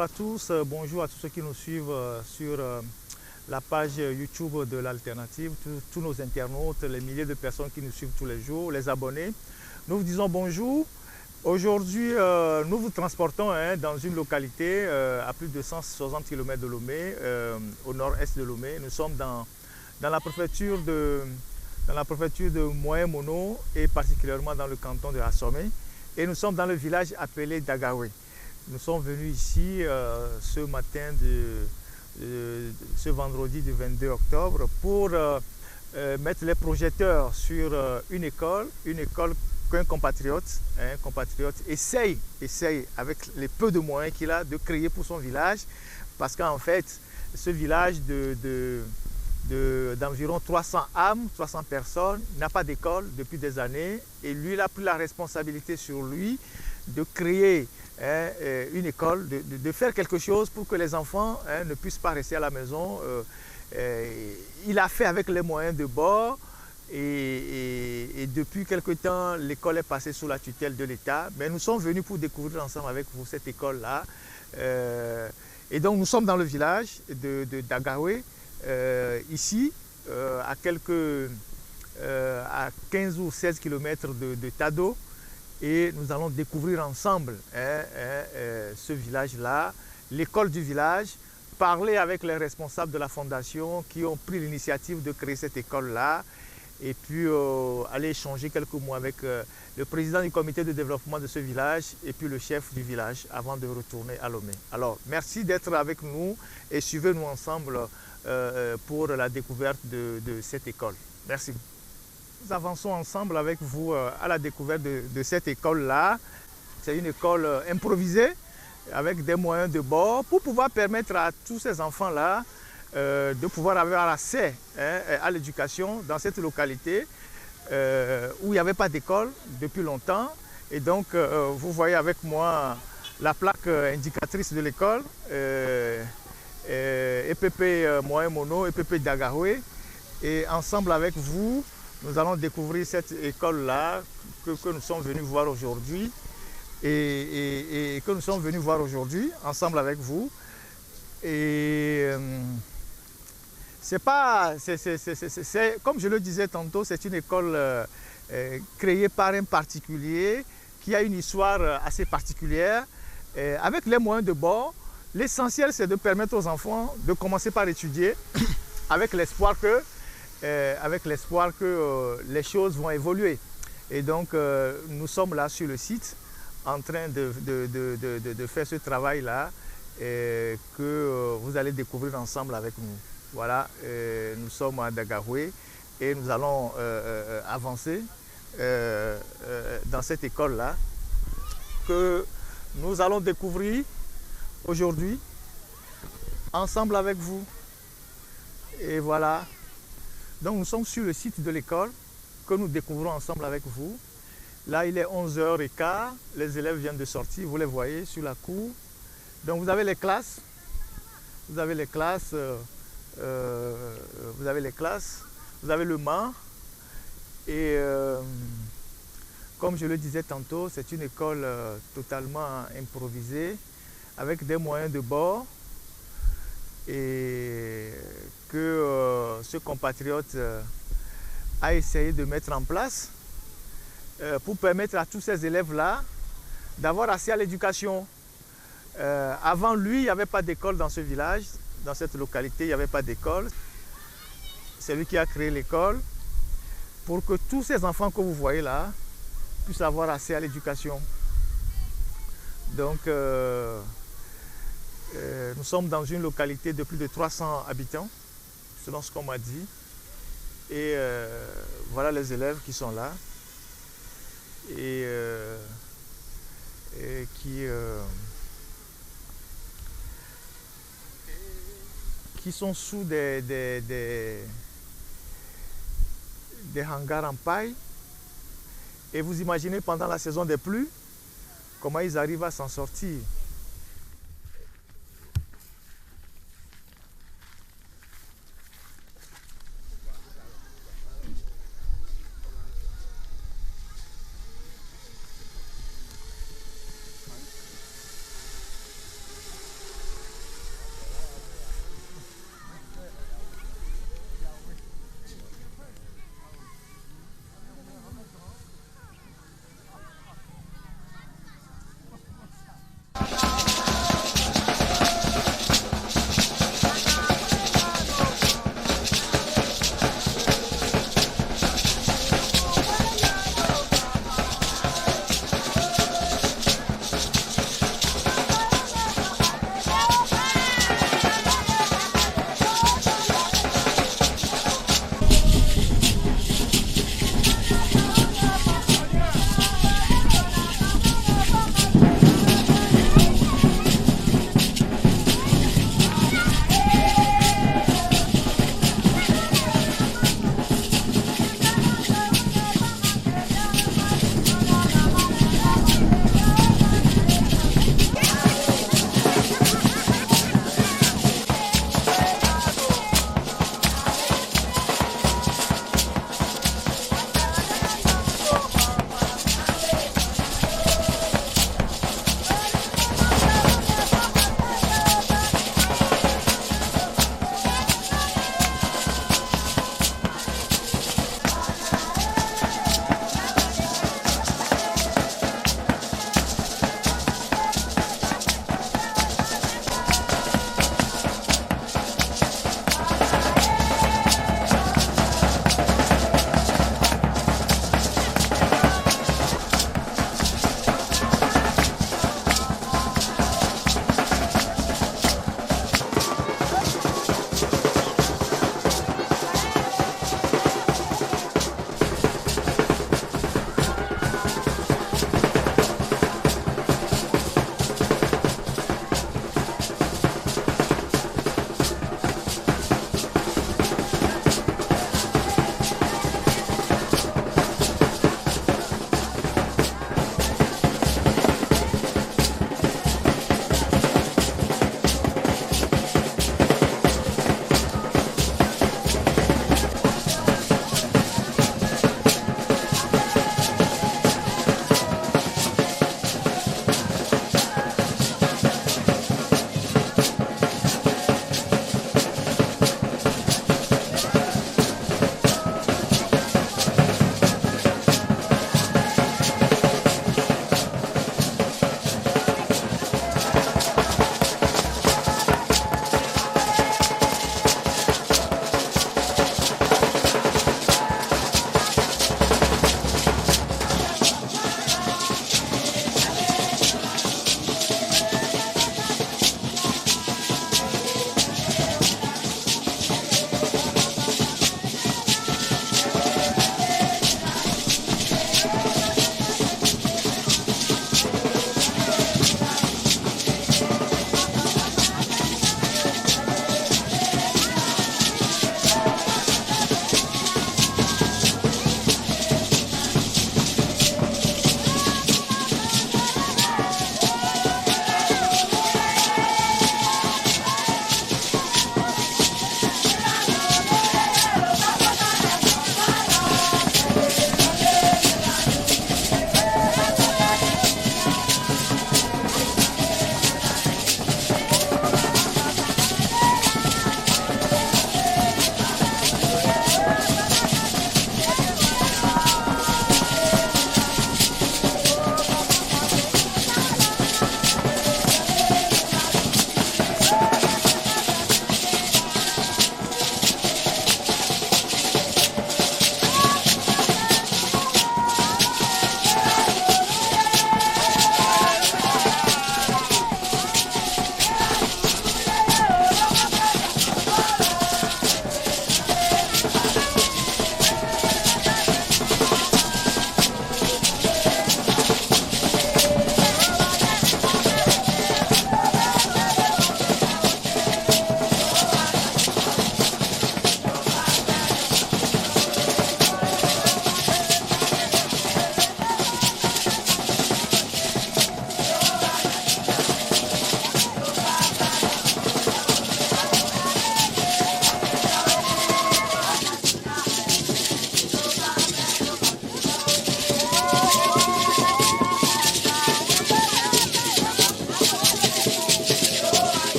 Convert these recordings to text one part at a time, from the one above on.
Bonjour à tous, bonjour à tous ceux qui nous suivent sur la page YouTube de l'Alternative, tous nos internautes, les milliers de personnes qui nous suivent tous les jours, les abonnés. Nous vous disons bonjour. Aujourd'hui, nous vous transportons dans une localité à plus de 160 km de Lomé, au nord-est de Lomé. Nous sommes dans la préfecture de Moyen-Mono et particulièrement dans le canton de Assomé. Et nous sommes dans le village appelé Dagawé. Nous sommes venus ici ce matin ce vendredi du 22 octobre pour mettre les projecteurs sur une école qu'un compatriote essaye avec les peu de moyens qu'il a de créer pour son village, parce qu'en fait ce village d'environ 300 âmes, 300 personnes, n'a pas d'école depuis des années, et lui il a pris la responsabilité sur lui de créer une école, de faire quelque chose pour que les enfants ne puissent pas rester à la maison. Il a fait avec les moyens de bord, et depuis quelque temps l'école est passée sous la tutelle de l'État, mais nous sommes venus pour découvrir ensemble avec vous cette école-là. Et donc nous sommes dans le village de Dagawé, ici, à 15 ou 16 km de Tado, et nous allons découvrir ensemble ce village-là, l'école du village, parler avec les responsables de la fondation qui ont pris l'initiative de créer cette école-là, et puis aller échanger quelques mots avec le président du comité de développement de ce village et puis le chef du village avant de retourner à Lomé. Alors, merci d'être avec nous et suivez-nous ensemble pour la découverte de cette école. Merci. Nous avançons ensemble avec vous à la découverte de cette école-là. C'est une école improvisée avec des moyens de bord pour pouvoir permettre à tous ces enfants-là de pouvoir avoir accès à l'éducation dans cette localité où il n'y avait pas d'école depuis longtemps. Et donc, vous voyez avec moi la plaque indicatrice de l'école, EPP Moyen-Mono, EPP Dagawé. Et ensemble avec vous, nous allons découvrir cette école-là que nous sommes venus voir aujourd'hui et que nous sommes venus voir aujourd'hui ensemble avec vous. Et comme je le disais tantôt, c'est une école créée par un particulier qui a une histoire assez particulière. Avec les moyens de bord, l'essentiel c'est de permettre aux enfants de commencer par étudier avec l'espoir que les choses vont évoluer. Et donc nous sommes là sur le site en train de faire ce travail-là que vous allez découvrir ensemble avec nous. Voilà, nous sommes à Dagawé et nous allons avancer dans cette école-là que nous allons découvrir aujourd'hui ensemble avec vous. Et voilà, donc nous sommes sur le site de l'école que nous découvrons ensemble avec vous. Là, il est 11h15, les élèves viennent de sortir, vous les voyez sur la cour. Donc vous avez les classes, vous avez le mât, et comme je le disais tantôt, c'est une école totalement improvisée avec des moyens de bord, et que ce compatriote a essayé de mettre en place pour permettre à tous ces élèves-là d'avoir accès à l'éducation. Avant lui, il n'y avait pas d'école dans ce village, dans cette localité, il n'y avait pas d'école. C'est lui qui a créé l'école pour que tous ces enfants que vous voyez là puissent avoir accès à l'éducation. Donc, nous sommes dans une localité de plus de 300 habitants, selon ce qu'on m'a dit. Et voilà les élèves qui sont là et qui sont sous des hangars en paille. Et vous imaginez pendant la saison des pluies, comment ils arrivent à s'en sortir.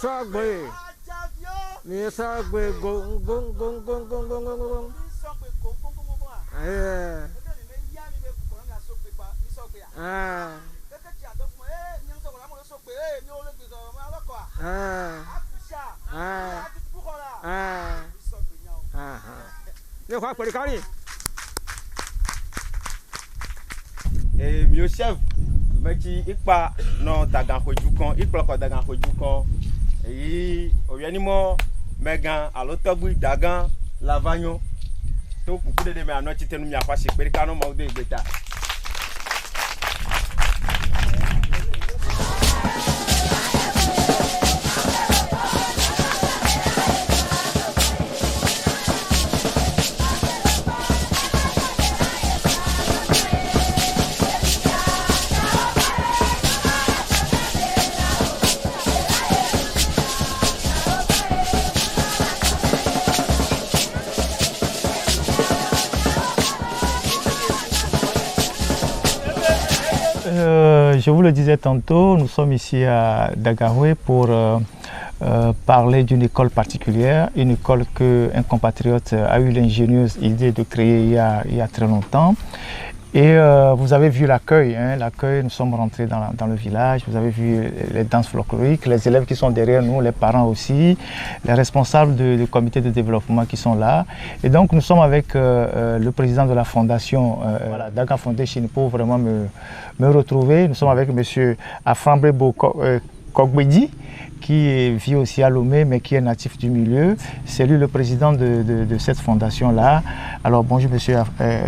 Mieux chef, mais qui pas non dagan fojukon, il pas dagan fojukon. Et au yanimo megan à l'autobus dagan lavagnon. To kukude de me anoti tenu mi afa shekperi kanu ma ode gbeta. Je vous le disais tantôt, nous sommes ici à Dagahwe pour parler d'une école particulière, une école qu'un compatriote a eu l'ingénieuse idée de créer il y a très longtemps. Et vous avez vu l'accueil, l'accueil, nous sommes rentrés dans le village, vous avez vu les danses folkloriques, les élèves qui sont derrière nous, les parents aussi, les responsables du comité de développement qui sont là. Et donc nous sommes avec le président de la fondation Dagan Foundation pour vraiment me retrouver. Nous sommes avec M. Aframbrebo Kogbedi, qui vit aussi à Lomé, mais qui est natif du milieu. C'est lui le président de cette fondation-là. Alors bonjour M.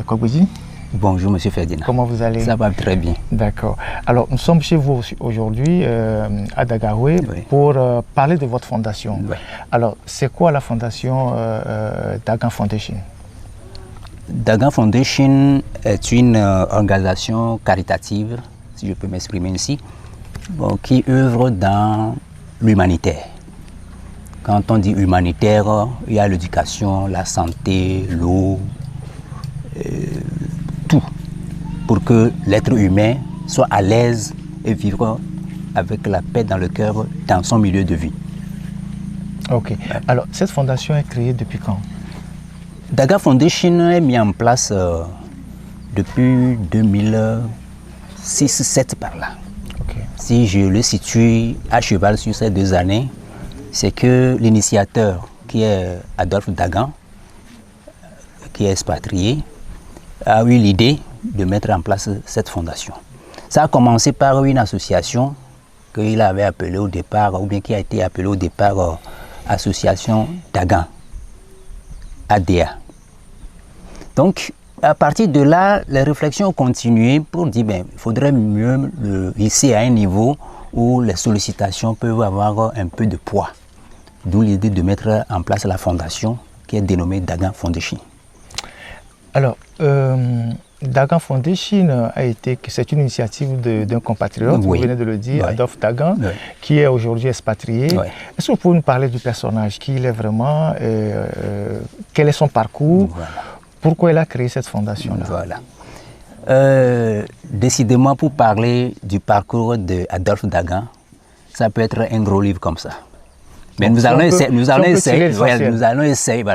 Kogbedi. Bonjour Monsieur Ferdinand. Comment vous allez? Ça va très bien. D'accord. Alors nous sommes chez vous aujourd'hui à Dagahwe pour parler de votre fondation. Oui. Alors c'est quoi la fondation Dagan Foundation? Dagan Foundation est une organisation caritative, si je peux m'exprimer ainsi, qui œuvre dans l'humanitaire. Quand on dit humanitaire, il y a l'éducation, la santé, l'eau, tout, pour que l'être humain soit à l'aise et vivre avec la paix dans le cœur dans son milieu de vie. Ok. Alors, cette fondation est créée depuis quand? Dagan Foundation est mis en place depuis 2006-2007 par là. Okay. Si je le situe à cheval sur ces 2 années, c'est que l'initiateur, qui est Adolphe Dagan, qui est expatrié, a eu l'idée de mettre en place cette fondation. Ça a commencé par une association qu'il avait appelée au départ, ou bien qui a été appelée au départ Association Dagan, ADA. Donc, à partir de là, les réflexions ont continué pour dire il faudrait mieux le hisser à un niveau où les sollicitations peuvent avoir un peu de poids. D'où l'idée de mettre en place la fondation qui est dénommée Dagan Foundation. Alors, Dagan Foundation c'est une initiative d'un compatriote, vous venez de le dire, Adolphe Dagan, qui est aujourd'hui expatrié. Est-ce que vous pouvez nous parler du personnage, qui il est vraiment, quel est son parcours, pourquoi il a créé cette fondation-là? Voilà. Décidément, pour parler du parcours d'Adolphe Dagan, ça peut être un gros livre comme ça. Mais nous allons essayer,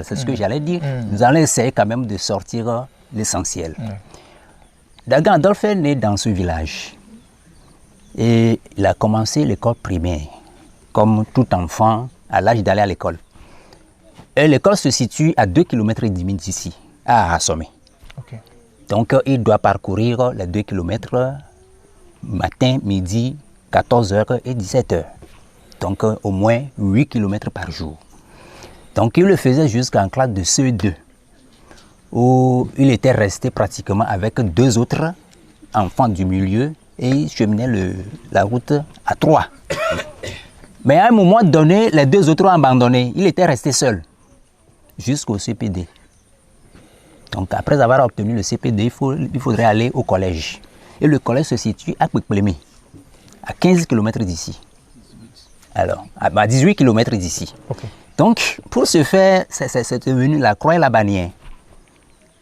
c'est ce que j'allais dire, nous allons essayer quand même de sortir l'essentiel. Dagan Adolphe est né dans ce village et il a commencé l'école primaire, comme tout enfant à l'âge d'aller à l'école. L'école se situe à 2,5 km d'ici, à Assomé. Okay. Donc il doit parcourir les 2 km matin, midi, 14h et 17h. Donc au moins 8 km par jour. Donc il le faisait jusqu'en classe de CE2, où il était resté pratiquement avec 2 autres enfants du milieu et il cheminait la route à 3. Mais à un moment donné, les 2 autres ont abandonné. Il était resté seul jusqu'au CPD. Donc après avoir obtenu le CPD, il faudrait aller au collège. Et le collège se situe à Kwekpleme, à 15 km d'ici. Alors, à 18 km d'ici. Okay. Donc, pour ce faire, c'est devenu la croix et la bannière.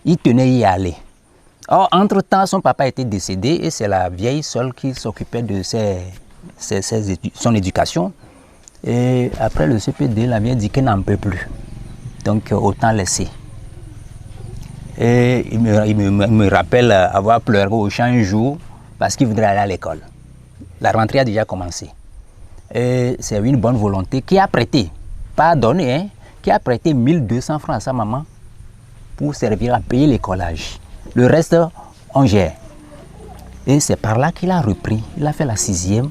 Il tenait y aller. Or, entre-temps, son papa était décédé et c'est la vieille seule qui s'occupait de son éducation. Et après le CPD, la mère dit qu'elle n'en peut plus. Donc autant laisser. Et il me rappelle avoir pleuré au champ un jour parce qu'il voudrait aller à l'école. La rentrée a déjà commencé. Et c'est une bonne volonté qui a prêté, pas donné, hein, qui a prêté 1200 francs à sa maman pour servir à payer l'écolage. Le reste, on gère. Et c'est par là qu'il a repris. Il a fait la 6e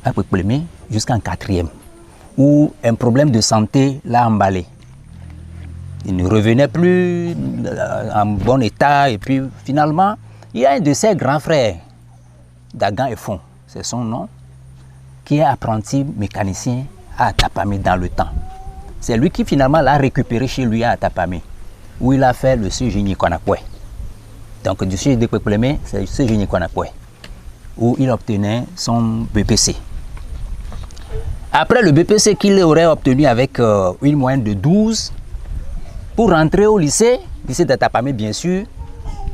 à Peupleme jusqu'en 4e, où un problème de santé l'a emballé. Il ne revenait plus en bon état et puis finalement, il y a un de ses grands frères, Dagan Efon, c'est son nom, qui est apprenti mécanicien à Atapamé dans le temps. C'est lui qui finalement l'a récupéré chez lui à Atapamé, où il a fait le CGI Konakwe. Donc du CGI de Peupleme, c'est le CGI Konakwe, où il obtenait son BPC. Après le BPC qu'il aurait obtenu avec une moyenne de 12, pour rentrer au lycée d'Atapamé bien sûr,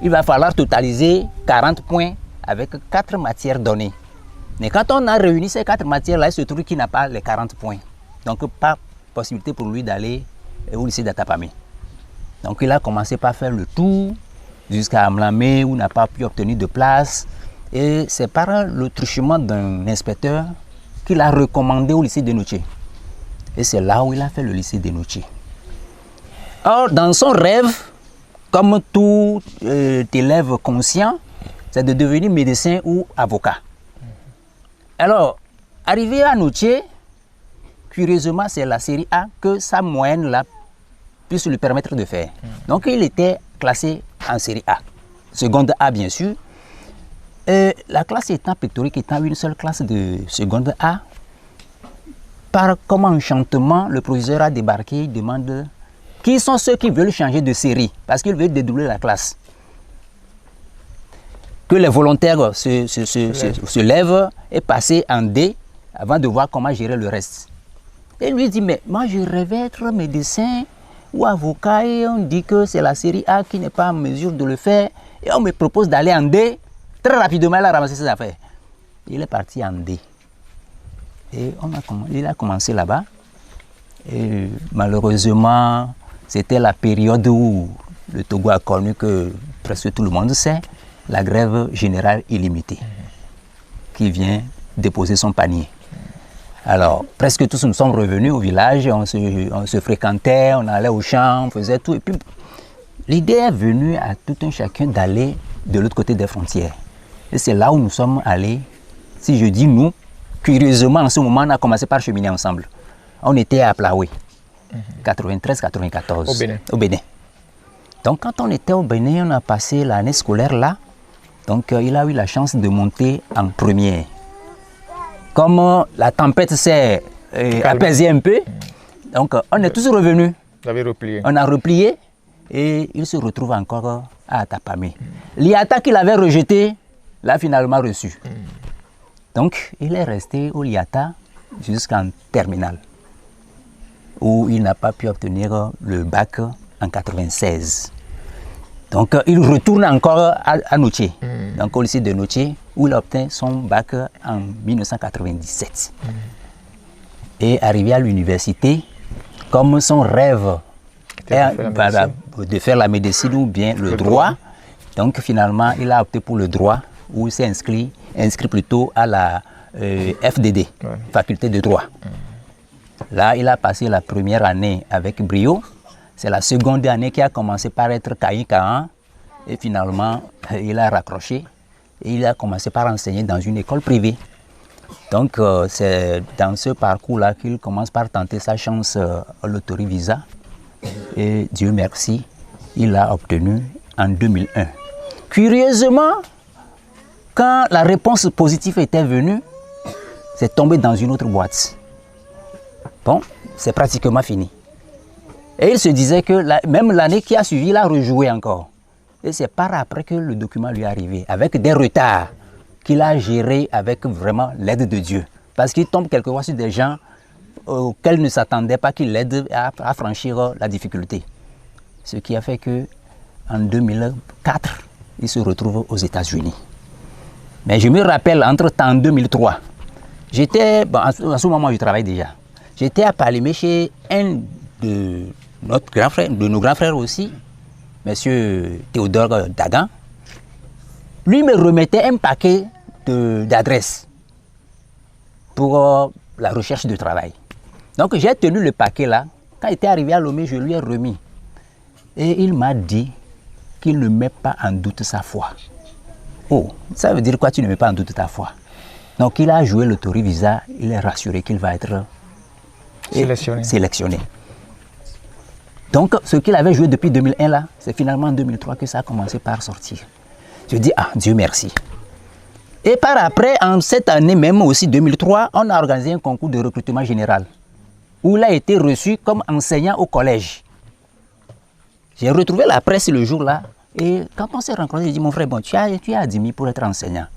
il va falloir totaliser 40 points avec 4 matières données. Mais quand on a réuni ces 4 matières-là, il se trouve qu'il n'a pas les 40 points. Donc pas possibilité pour lui d'aller au lycée d'Atapamé. Donc il a commencé par faire le tour jusqu'à Amlamé où il n'a pas pu obtenir de place. Et c'est par le truchement d'un inspecteur qu'il a recommandé au lycée de Noché. Et c'est là où il a fait le lycée de Noché. Or, dans son rêve, comme tout élève conscient, c'est de devenir médecin ou avocat. Alors, arrivé à Noché, curieusement, c'est la série A que sa moyenne là puisse lui permettre de faire. Donc, il était classé en série A. Seconde A, bien sûr. Et la classe étant pictorique, étant une seule classe de seconde A, par comme enchantement, le proviseur a débarqué, il demande qui sont ceux qui veulent changer de série, parce qu'ils veulent dédoubler la classe. Que les volontaires se lèvent et passent en D avant de voir comment gérer le reste. Et lui dit, mais moi je rêvais être médecin ou avocat et on dit que c'est la série A qui n'est pas en mesure de le faire et on me propose d'aller en D. Très rapidement, il a ramassé ses affaires. Il est parti en D. Et il a commencé là-bas. Et malheureusement, c'était la période où le Togo a connu que presque tout le monde sait, la grève générale illimitée, qui vient déposer son panier. Alors, presque tous nous sommes revenus au village, on se fréquentait, on allait au champ, on faisait tout. Et puis, l'idée est venue à tout un chacun d'aller de l'autre côté des frontières. Et c'est là où nous sommes allés. Si je dis nous, curieusement, en ce moment, on a commencé par cheminer ensemble. On était à Plaoué, 93-94, au Bénin. Donc, quand on était au Bénin, on a passé l'année scolaire là. Donc, il a eu la chance de monter en première. Comme la tempête s'est apaisée un peu, donc on est tous revenus. Vous avez replié. On a replié et il se retrouve encore à Atapamé. L'IATA qu'il avait rejeté, l'a finalement reçu. Donc, il est resté au l'IATA jusqu'en terminale, où il n'a pas pu obtenir le bac en 96. Donc, il retourne encore à Noché, donc au lycée de Noché, où il obtient son bac en 1997. Et arrivé à l'université, comme son rêve est de faire la médecine ou bien le droit, donc finalement, il a opté pour le droit, où il s'est inscrit plutôt à la FDD, faculté de droit. Là, il a passé la première année avec brio. C'est la seconde année qui a commencé par être caïn et finalement, il a raccroché et il a commencé par enseigner dans une école privée. Donc, c'est dans ce parcours-là qu'il commence par tenter sa chance à l'autorivisa. Et Dieu merci, il l'a obtenu en 2001. Curieusement, quand la réponse positive était venue, c'est tombé dans une autre boîte. Bon, c'est pratiquement fini. Et il se disait que même l'année qui a suivi, il a rejoué encore. Et c'est par après que le document lui est arrivé, avec des retards qu'il a gérés avec vraiment l'aide de Dieu. Parce qu'il tombe quelquefois sur des gens auxquels il ne s'attendait pas qu'il l'aide à franchir la difficulté. Ce qui a fait qu'en 2004, il se retrouve aux États-Unis. Mais je me rappelle, entre-temps, en 2003, en ce moment, je travaille déjà. j'étais à Palimé chez un de nos grands frères aussi, M. Théodore Dagan. Lui me remettait un paquet d'adresses pour la recherche de travail. Donc j'ai tenu le paquet là. Quand il était arrivé à Lomé, je lui ai remis. Et il m'a dit qu'il ne met pas en doute sa foi. Oh, ça veut dire quoi, tu ne mets pas en doute ta foi? Donc il a joué le Visa, il est rassuré qu'il va être sélectionné. Donc ce qu'il avait joué depuis 2001 là, c'est finalement en 2003 que ça a commencé par sortir. Je dis, ah, Dieu merci. Et par après, en cette année même, aussi 2003, on a organisé un concours de recrutement général où il a été reçu comme enseignant au collège. J'ai retrouvé la presse le jour-là et quand on s'est rencontrés, j'ai dit, mon frère, bon, tu es admis pour être enseignant.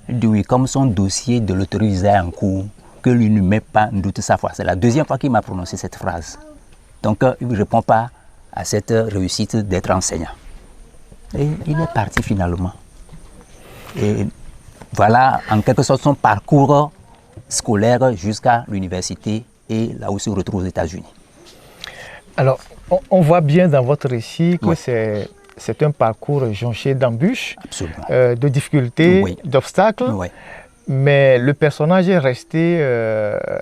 Il dit oui, comme son dossier de l'autorisé en cours, que lui ne met pas en doute sa foi. C'est la deuxième fois qu'il m'a prononcé cette phrase. Donc, il ne répond pas à cette réussite d'être enseignant. Et il est parti finalement. Et voilà, en quelque sorte, son parcours scolaire jusqu'à l'université et là où il se retrouve aux États-Unis. Alors, on voit bien dans votre récit que Oui. c'est un parcours jonché d'embûches, Absolument. de difficultés, Oui. d'obstacles. Oui. Mais le personnage est resté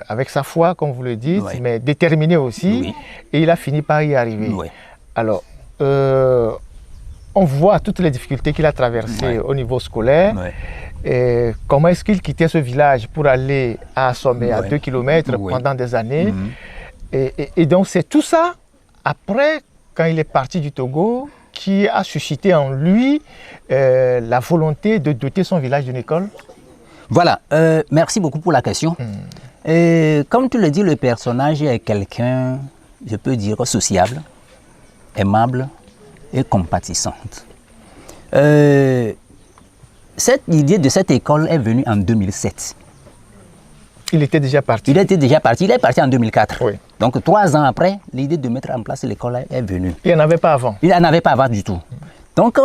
avec sa foi, comme vous le dites, Oui. mais déterminé aussi. Oui. Et il a fini par y arriver. Oui. Alors, on voit toutes les difficultés qu'il a traversées Oui. au niveau scolaire. Oui. Et comment est-ce qu'il quittait ce village pour aller à Assomé, à Oui. 2 km Oui. pendant des années. Mhm. Et donc, c'est tout ça, après, quand il est parti du Togo, qui a suscité en lui la volonté de doter son village d'une école. Voilà, merci beaucoup pour la question. Et comme tu le dis, le personnage est quelqu'un, je peux dire, sociable, aimable et compatissante. Cette idée de cette école est venue en 2007. Il était déjà parti. Il était déjà parti, il est parti en 2004. Oui. Donc 3 ans après, l'idée de mettre en place l'école est venue. Il n'y en avait pas avant. Il n'en avait pas avant du tout. Donc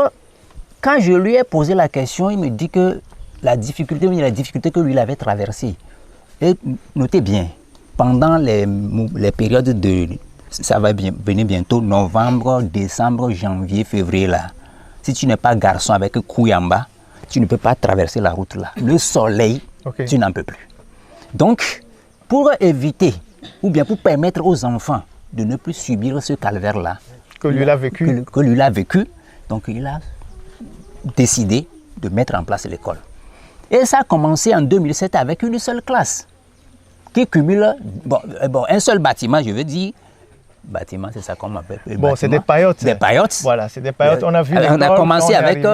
quand je lui ai posé la question, il me dit que la difficulté que lui avait traversée. Et notez bien, pendant les périodes de, ça va venir bientôt, novembre, décembre, janvier, février là, si tu n'es pas garçon avec couille en bas, tu ne peux pas traverser la route là. Le soleil, tu n'en peux plus. Donc, pour éviter, ou bien pour permettre aux enfants de ne plus subir ce calvaire là, que lui a vécu. Que lui a vécu, donc il a décidé de mettre en place l'école. Et ça a commencé en 2007 avec une seule classe qui cumule un seul bâtiment, je veux dire. Bâtiment, c'est ça qu'on appelle. Bon, c'est des paillotes. Des paillotes. Voilà, c'est des paillotes. On a vu on a commencé avec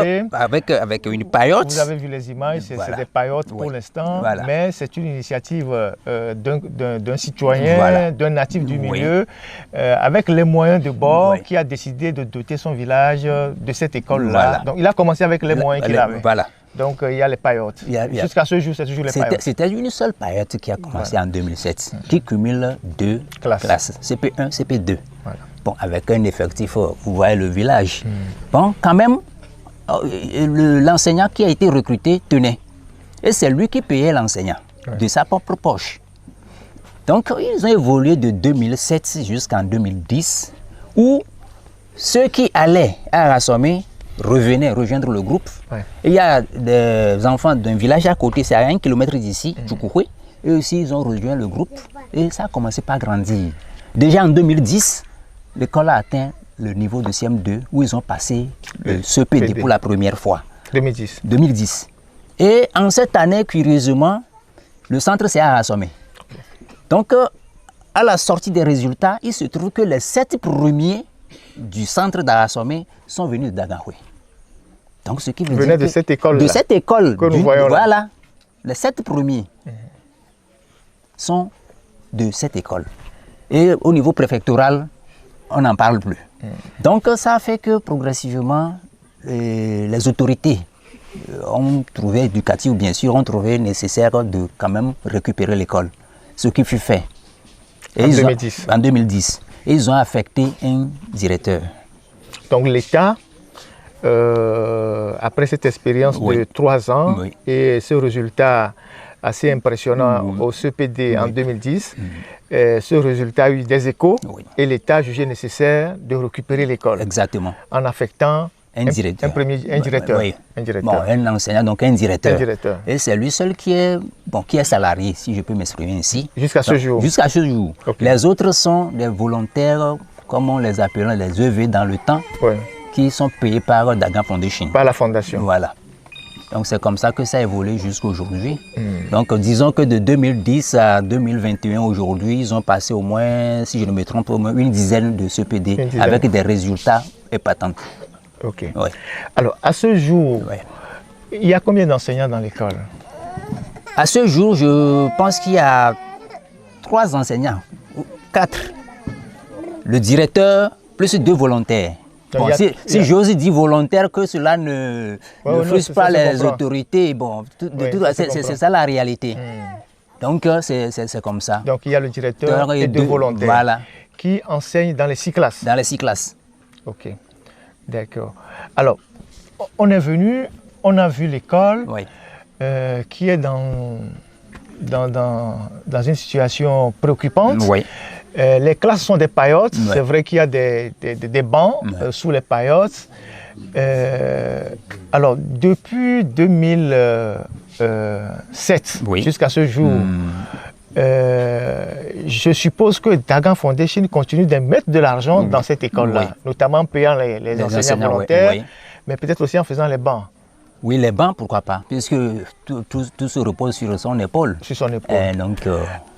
une paillote. Vous avez vu les images, c'est des paillotes pour l'instant, Voilà. mais c'est une initiative d'un citoyen, Voilà. d'un natif du milieu, avec les moyens de bord, qui a décidé de doter son village de cette école-là. Voilà. Donc, il a commencé avec les moyens qu'il avait. Voilà. Donc, il y a les paillotes. Jusqu'à ce jour, c'est toujours les paillotes. C'était une seule paillote qui a commencé en 2007, qui cumule 2 classes, CP1, CP2. Voilà. Bon, avec un effectif, vous voyez le village. Bon, quand même, l'enseignant qui a été recruté tenait. Et c'est lui qui payait l'enseignant, de sa propre poche. Donc, ils ont évolué de 2007 jusqu'en 2010, où ceux qui allaient à Assomé revenaient rejoindre le groupe. Et il y a des enfants d'un village à côté, c'est à 1 km d'ici, Tchoukoué. Eux aussi, ils ont rejoint le groupe et ça a commencé par grandir. Déjà en 2010, l'école a atteint le niveau de CM2 où ils ont passé le CPD pour la première fois. 2010. Et en cette année, curieusement, le centre s'est Assomé. Donc, à la sortie des résultats, il se trouve que les 7 premiers du centre d'Assomé sont venus de Daganhoué. Donc, ce qui veut dire de cette école. De cette école. Que nous voyons là. Voilà. Les 7 premiers sont de cette école. Et au niveau préfectoral, on n'en parle plus. Donc, ça fait que progressivement, les autorités ont trouvé éducatif, bien sûr, ont trouvé nécessaire de quand même récupérer l'école. Ce qui fut fait. Et en 2010. Et ils ont affecté un directeur. Donc l'État, après cette expérience de 3 ans et ce résultat assez impressionnant au CPD en 2010. Ce résultat a eu des échos et l'État a jugé nécessaire de récupérer l'école. Exactement. En affectant un directeur. Bon, un enseignant, donc un directeur. Et c'est lui seul qui est salarié, si je peux m'exprimer ainsi. Jusqu'à ce jour. Jusqu'à ce jour. Les autres sont des volontaires, comme on les appelle, les EV dans le temps, qui sont payés par Dagan Foundation. Par la fondation. Voilà. Donc c'est comme ça que ça a évolué jusqu'à aujourd'hui. Donc disons que de 2010 à 2021 aujourd'hui, ils ont passé au moins, si je ne me trompe, au moins une dizaine de CPD avec des résultats épatants. Ok. Alors à ce jour, il y a combien d'enseignants dans l'école? À ce jour, je pense qu'il y a 3 enseignants, 4. Le directeur plus 2 volontaires. Bon, si j'ose dire volontaire, que cela ne frustre pas les autorités, bon, c'est ça la réalité. Donc c'est comme ça. Donc il y a le directeur et 2 volontaires qui enseignent dans les 6 classes. Dans les 6 classes. Ok, d'accord. Alors, on est venu, on a vu l'école qui est dans une situation préoccupante. Les classes sont des paillotes. C'est vrai qu'il y a des bancs sous les paillotes. Alors, depuis 2007 jusqu'à ce jour, je suppose que Dagan Foundation continue de mettre de l'argent dans cette école-là, notamment en payant les enseignants volontaires, mais peut-être aussi en faisant les bancs. Oui, les bancs, pourquoi pas, puisque tout se repose sur son épaule. Sur son épaule.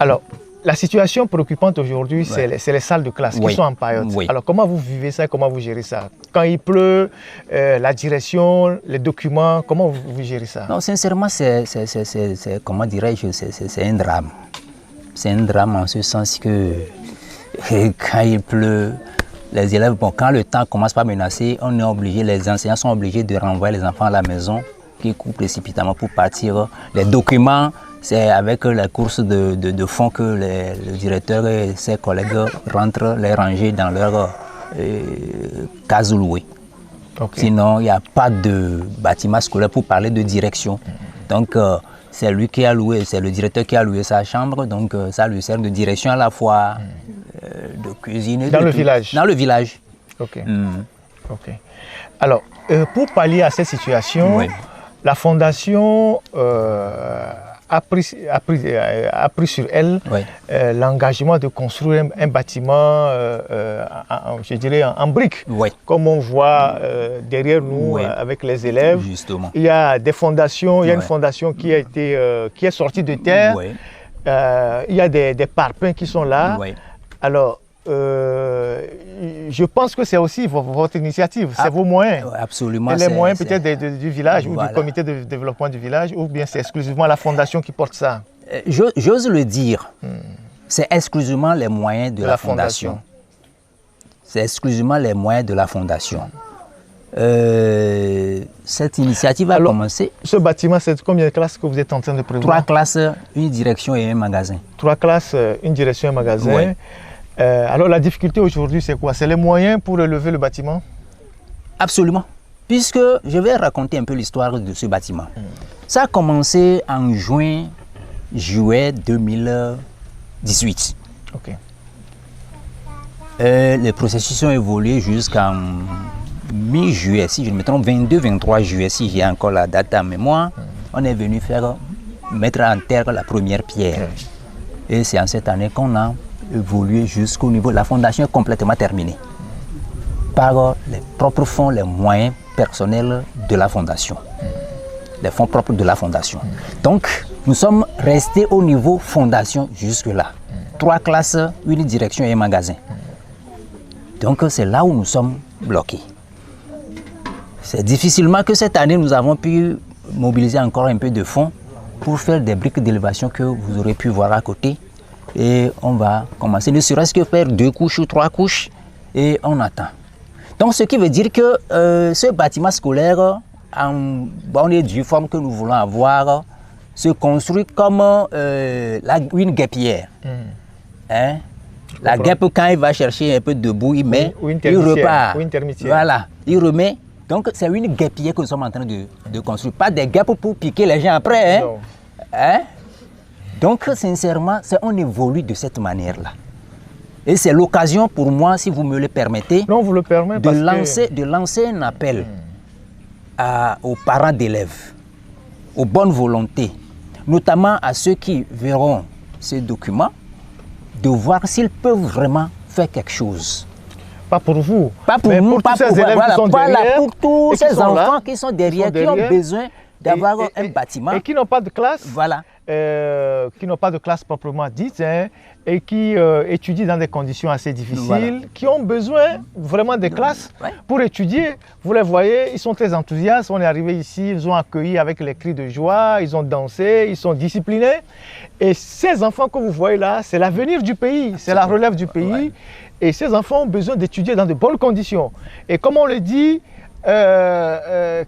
Alors, la situation préoccupante aujourd'hui, c'est les salles de classe qui sont en paillotte. Alors, comment vous vivez ça, comment vous gérez ça? Quand il pleut, la direction, les documents, comment vous gérez ça? Non, sincèrement, comment dirais-je, c'est un drame. C'est un drame en ce sens que quand il pleut, les élèves, quand le temps commence par menacer, on est obligé, les enseignants sont obligés de renvoyer les enfants à la maison, qui courent précipitamment pour partir. Les documents, c'est avec les courses de fonds que le directeur et ses collègues rentrent les ranger dans leur cases louées. Sinon, il n'y a pas de bâtiment scolaire pour parler de direction. Donc, c'est lui qui a loué, c'est le directeur qui a loué sa chambre, donc ça lui sert de direction à la fois, de cuisine. Dans le village? Dans le village. Ok. Alors, pour pallier à cette situation, la Fondation a pris sur elle l'engagement de construire un bâtiment, je dirais, en briques, comme on voit derrière nous avec les élèves. Justement. Il y a des fondations, il y a une fondation qui est sortie de terre, il y a des parpaings qui sont là. Alors, je pense que c'est aussi votre initiative, c'est vos moyens. Absolument. Et les moyens peut-être du village ou du comité de développement du village, ou bien c'est exclusivement la fondation qui porte ça? J'ose le dire, c'est exclusivement les moyens de la fondation. C'est exclusivement les moyens de la fondation. Cette initiative a commencé. Ce bâtiment, c'est combien de classes que vous êtes en train de prévoir? 3 classes, une direction et un magasin. 3 classes, une direction et un magasin. Alors la difficulté aujourd'hui, c'est quoi? C'est les moyens pour relever le bâtiment? Absolument. Puisque je vais raconter un peu l'histoire de ce bâtiment. Ça a commencé en juillet 2018. Les processus ont évolué jusqu'en mi-juillet, si je ne me trompe, 22-23 juillet, si j'ai encore la date en mémoire. On est venu mettre en terre la première pierre. Et c'est en cette année qu'on a évolué jusqu'au niveau de la fondation est complètement terminée par les propres fonds, les moyens personnels de la fondation, les fonds propres de la fondation. Donc, nous sommes restés au niveau fondation jusque-là. 3 classes, une direction et un magasin. Donc, c'est là où nous sommes bloqués. C'est difficilement que cette année, nous avons pu mobiliser encore un peu de fonds pour faire des briques d'élévation que vous aurez pu voir à côté. Et on va commencer, ne serait-ce que faire 2 couches ou 3 couches, et on attend. Donc, ce qui veut dire que ce bâtiment scolaire, en bonne et due forme que nous voulons avoir, se construit comme une guêpière. La guêpe, quand il va chercher un peu de boue, il met, il repart. Voilà, il remet. Donc, c'est une guêpière que nous sommes en train de construire. Pas des guêpes pour piquer les gens après. Donc, sincèrement, on évolue de cette manière-là. Et c'est l'occasion pour moi, si vous me le permettez, Non, vous le permettez de lancer un appel aux parents d'élèves, aux bonnes volontés, notamment à ceux qui verront ces documents, de voir s'ils peuvent vraiment faire quelque chose. Pas pour vous, pas pour mais nous, pour pas tous ces pour, élèves voilà, qui sont derrière, pour tous et qui ces sont là, enfants qui sont derrière, qui ont besoin d'avoir un bâtiment. Et qui n'ont pas de classe, voilà. Qui n'ont pas de classe proprement dite, hein, et qui étudient dans des conditions assez difficiles, Voilà. qui ont besoin vraiment des classes pour étudier. Vous les voyez, ils sont très enthousiastes. On est arrivé ici, ils ont accueilli avec les cris de joie, ils ont dansé, ils sont disciplinés. Et ces enfants que vous voyez là, c'est l'avenir du pays, c'est la relève du pays. Ouais. Et ces enfants ont besoin d'étudier dans de bonnes conditions. Et comme on le dit,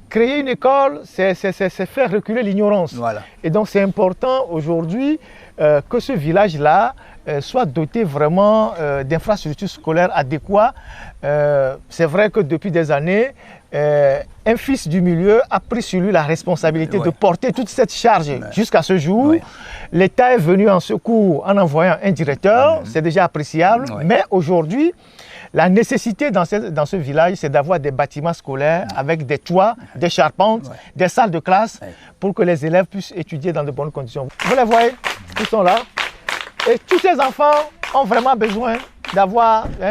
créer une école, c'est faire reculer l'ignorance. Voilà. Et donc c'est important aujourd'hui que ce village-là soit doté vraiment d'infrastructures scolaires adéquates. C'est vrai que depuis des années, un fils du milieu a pris sur lui la responsabilité de porter toute cette charge jusqu'à ce jour. L'État est venu en secours en envoyant un directeur, c'est déjà appréciable, mais aujourd'hui, la nécessité dans ce village, c'est d'avoir des bâtiments scolaires avec des toits, des charpentes, des salles de classe pour que les élèves puissent étudier dans de bonnes conditions. Vous les voyez, ils sont là. Et tous ces enfants ont vraiment besoin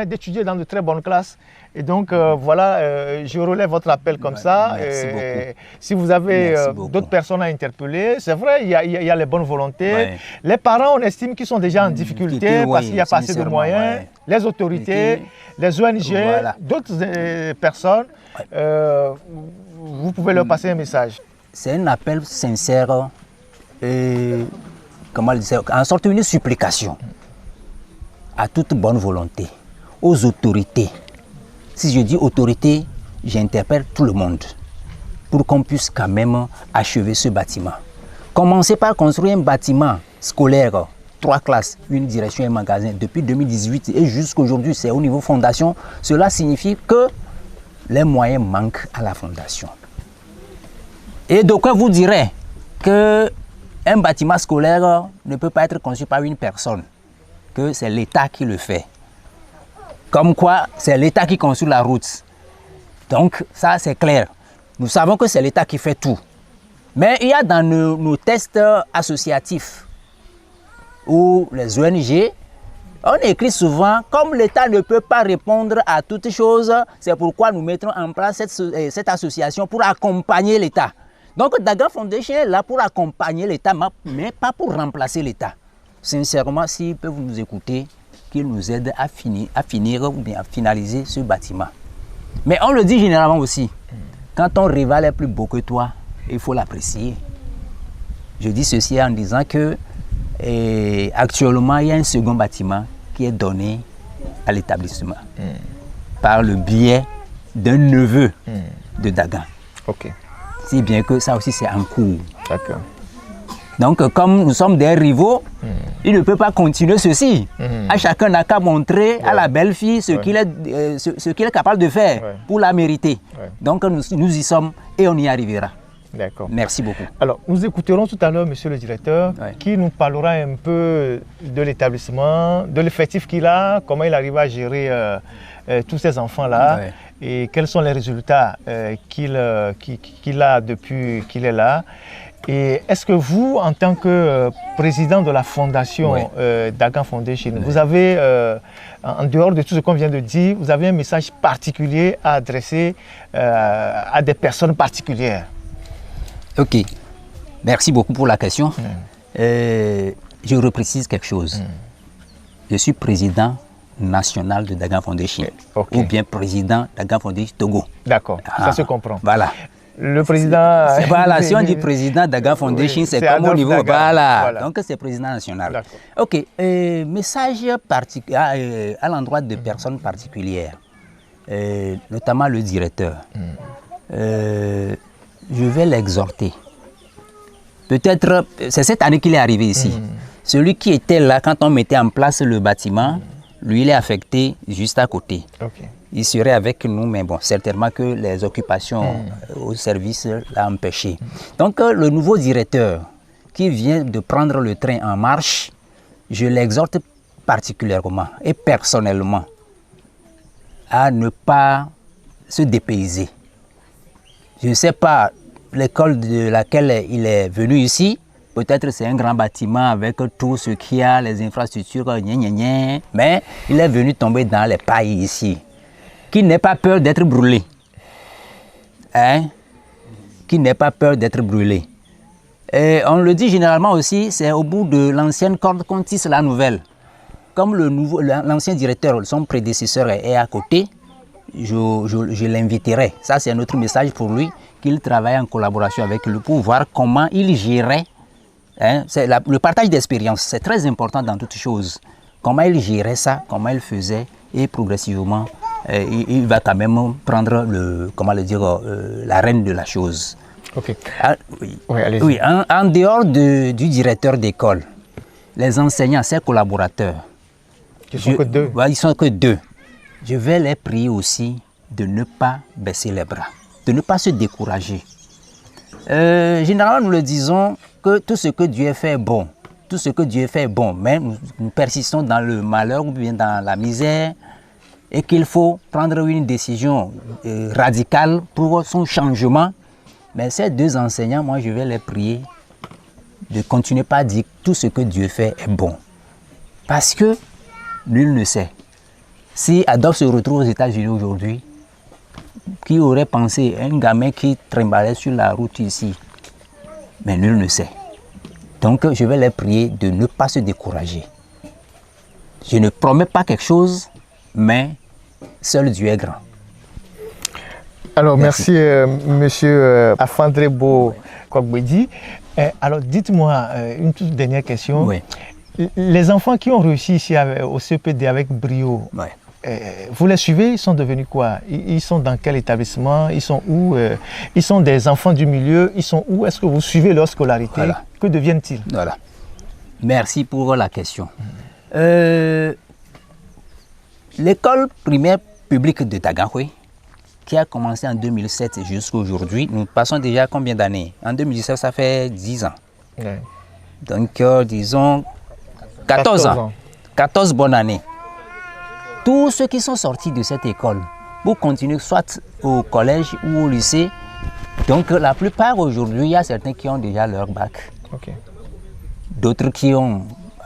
d'étudier dans de très bonnes classes. Et donc voilà, je relève votre appel comme ça. Merci beaucoup. Si vous avez d'autres personnes à interpeller, c'est vrai, il y a les bonnes volontés. Les parents, on estime qu'ils sont déjà en difficulté parce qu'il n'y a pas assez de moyens. Les autorités, les ONG, d'autres personnes, vous pouvez leur passer un message. C'est un appel sincère, comment le dire, en sorte une supplication à toute bonne volonté, aux autorités. Si je dis autorité, j'interpelle tout le monde pour qu'on puisse quand même achever ce bâtiment. Commencez par construire un bâtiment scolaire, 3 classes, une direction et un magasin depuis 2018 et jusqu'aujourd'hui, c'est au niveau fondation. Cela signifie que les moyens manquent à la fondation. Et d'aucuns vous diraient qu'un bâtiment scolaire ne peut pas être conçu par une personne, que c'est l'État qui le fait. Comme quoi, c'est l'État qui construit la route. Donc, ça, c'est clair. Nous savons que c'est l'État qui fait tout. Mais il y a dans nos tests associatifs ou les ONG, on écrit souvent, comme l'État ne peut pas répondre à toutes choses, c'est pourquoi nous mettrons en place cette association pour accompagner l'État. Donc, Dagan Foundation est là pour accompagner l'État, mais pas pour remplacer l'État. Sincèrement, s'ils peuvent nous écouter, qu'ils nous aident à finir ou bien à finaliser ce bâtiment. Mais on le dit généralement aussi, quand ton rival est plus beau que toi, il faut l'apprécier. Je dis ceci en disant que actuellement, il y a un second bâtiment qui est donné à l'établissement par le biais d'un neveu de Dagan. Ok. Si bien que ça aussi c'est en cours. D'accord. Donc comme nous sommes des rivaux, il ne peut pas continuer ceci. À chacun n'a qu'à montrer à la belle-fille ce qu'il est capable de faire pour la mériter. Donc nous y sommes et on y arrivera. D'accord. Merci beaucoup. Alors, nous écouterons tout à l'heure monsieur le directeur qui nous parlera un peu de l'établissement, de l'effectif qu'il a, comment il arrive à gérer tous ces enfants-là et quels sont les résultats qu'il a depuis qu'il est là. Et est-ce que vous, en tant que président de la fondation Dagan Foundation, vous avez, en dehors de tout ce qu'on vient de dire, vous avez un message particulier à adresser à des personnes particulières? Ok, merci beaucoup pour la question. Je reprécise quelque chose. Je suis président national de Dagan Foundation, ou bien président Dagan Foundation Togo. D'accord, ça se comprend. Voilà. Le président... Voilà, si on dit président Dagan Foundation, c'est comme au niveau... Voilà, donc c'est président national. Ok, message à l'endroit de personnes particulières, notamment le directeur. Je vais l'exhorter. Peut-être, c'est cette année qu'il est arrivé ici. Celui qui était là quand on mettait en place le bâtiment, lui, il est affecté juste à côté. Il serait avec nous, mais bon, certainement que les occupations au service l'ont empêché. Donc, le nouveau directeur qui vient de prendre le train en marche, je l'exhorte particulièrement et personnellement à ne pas se dépayser. Je ne sais pas l'école de laquelle il est venu ici, peut-être c'est un grand bâtiment avec tout ce qu'il y a, les infrastructures, mais il est venu tomber dans les pailles ici. Qui n'ait pas peur d'être brûlé. Hein? Qui n'ait pas peur d'être brûlé. Et on le dit généralement aussi, c'est au bout de l'ancienne corde qu'on tisse la nouvelle. Comme l'ancien directeur, son prédécesseur est à côté, je l'inviterai. Ça, c'est un autre message pour lui, qu'il travaille en collaboration avec lui pour voir comment il gérait. Hein, le partage d'expérience, c'est très important dans toutes choses. Comment il gérait ça, comment il faisait, et progressivement, il va quand même prendre la rêne de la chose. Ok. Oui, en dehors du directeur d'école, les enseignants, ses collaborateurs, ils sont que deux. Ils sont que deux. Je vais les prier aussi de ne pas baisser les bras, de ne pas se décourager. Généralement, nous le disons que tout ce que Dieu fait est bon. Tout ce que Dieu fait est bon, mais nous persistons dans le malheur ou bien dans la misère et qu'il faut prendre une décision radicale pour son changement. Mais ces deux enseignants, moi, je vais les prier de continuer pas à dire que tout ce que Dieu fait est bon. Parce que nul ne sait. Si Adolphe se retrouve aux États-Unis aujourd'hui, qui aurait pensé un gamin qui trimballait sur la route ici? Mais nul ne sait. Donc, je vais les prier de ne pas se décourager. Je ne promets pas quelque chose, mais seul Dieu est grand. Alors, merci monsieur Afandrebo Kwagbedi. Alors, dites-moi une toute dernière question. Oui. Les enfants qui ont réussi ici au CPD avec brio, Oui. Vous les suivez? Ils sont devenus quoi? Ils sont dans quel établissement? Ils sont où? Ils sont des enfants du milieu? Ils sont où? Est-ce que vous suivez leur scolarité? Voilà. Que deviennent-ils? Voilà. Merci pour la question. L'école primaire publique de Daganhoué, qui a commencé en 2007 jusqu'à aujourd'hui, nous passons déjà à combien d'années? En 2017, ça fait 10 ans. Ouais. Donc, disons 14 ans. 14 bonnes années. Tous ceux qui sont sortis de cette école pour continuer soit au collège ou au lycée, donc la plupart aujourd'hui, il y a certains qui ont déjà leur bac. Okay. D'autres qui ont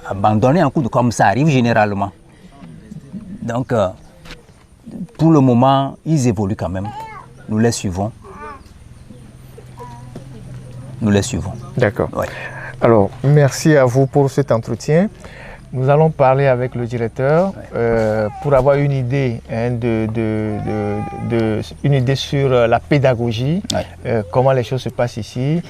abandonné un coup, comme ça arrive généralement. Donc, pour le moment, ils évoluent quand même. Nous les suivons. Nous les suivons. D'accord. Ouais. Alors, merci à vous pour cet entretien. Nous allons parler avec le directeur pour avoir une idée, une idée sur la pédagogie, comment les choses se passent ici.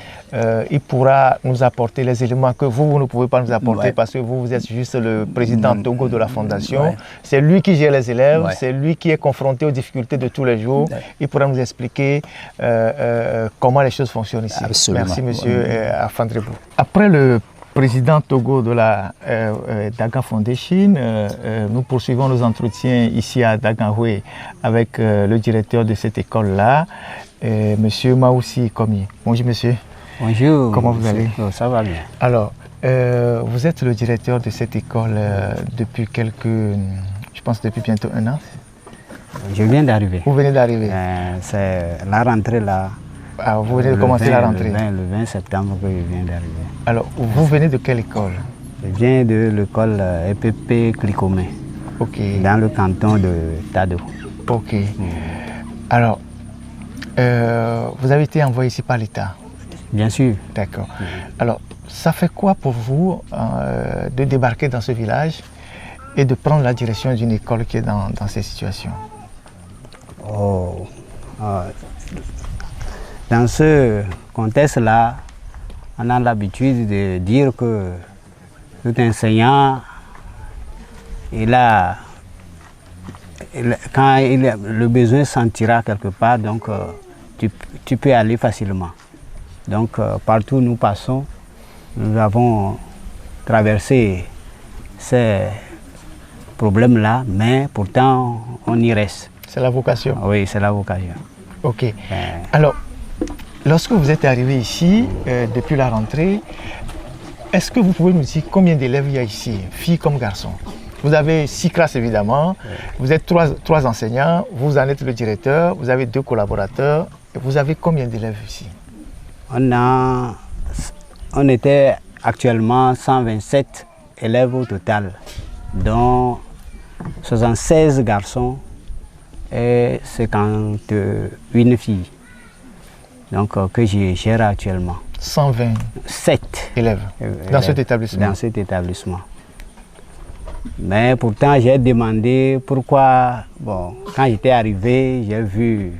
Il pourra nous apporter les éléments que vous ne pouvez pas nous apporter parce que vous êtes juste le président Togo de la fondation. C'est lui qui gère les élèves, c'est lui qui est confronté aux difficultés de tous les jours. Il pourra nous expliquer comment les choses fonctionnent ici. Absolument. Merci monsieur Afandrebo. Après le président Togo de la Dagan Foundation, nous poursuivons nos entretiens ici à Daganhoué avec le directeur de cette école-là, monsieur Maoussi Komi. Bonjour monsieur. Bonjour. Comment vous allez? Ça va bien. Alors, vous êtes le directeur de cette école depuis je pense depuis bientôt 1 an. Je viens d'arriver. Vous venez d'arriver? C'est la rentrée là. Ah, vous venez de commencer la rentrée? Le 20 septembre que je viens d'arriver. Alors, vous venez de quelle école? Je viens de l'école EPP Clicomé, dans le canton de Tado. Ok. Alors, vous avez été envoyé ici par l'État? Bien sûr. D'accord. Alors, ça fait quoi pour vous de débarquer dans ce village et de prendre la direction d'une école qui est dans ces situations? Dans ce contexte-là, on a l'habitude de dire que tout enseignant, quand le besoin sentira quelque part, donc tu peux aller facilement. Donc partout où nous passons, nous avons traversé ces problèmes-là, mais pourtant on y reste. C'est la vocation? Oui, c'est la vocation. Ok. Alors, lorsque vous êtes arrivé ici, depuis la rentrée, est-ce que vous pouvez nous dire combien d'élèves il y a ici, filles comme garçons? Vous avez 6 classes évidemment, vous êtes 3 enseignants, vous en êtes le directeur, vous avez 2 collaborateurs. Vous avez combien d'élèves ici? On était actuellement 127 élèves au total, dont 76 garçons et 51 filles. Donc que je gère actuellement. 127 élèves dans cet établissement. Dans cet établissement. Mais pourtant, j'ai demandé pourquoi. Bon, quand j'étais arrivé, j'ai vu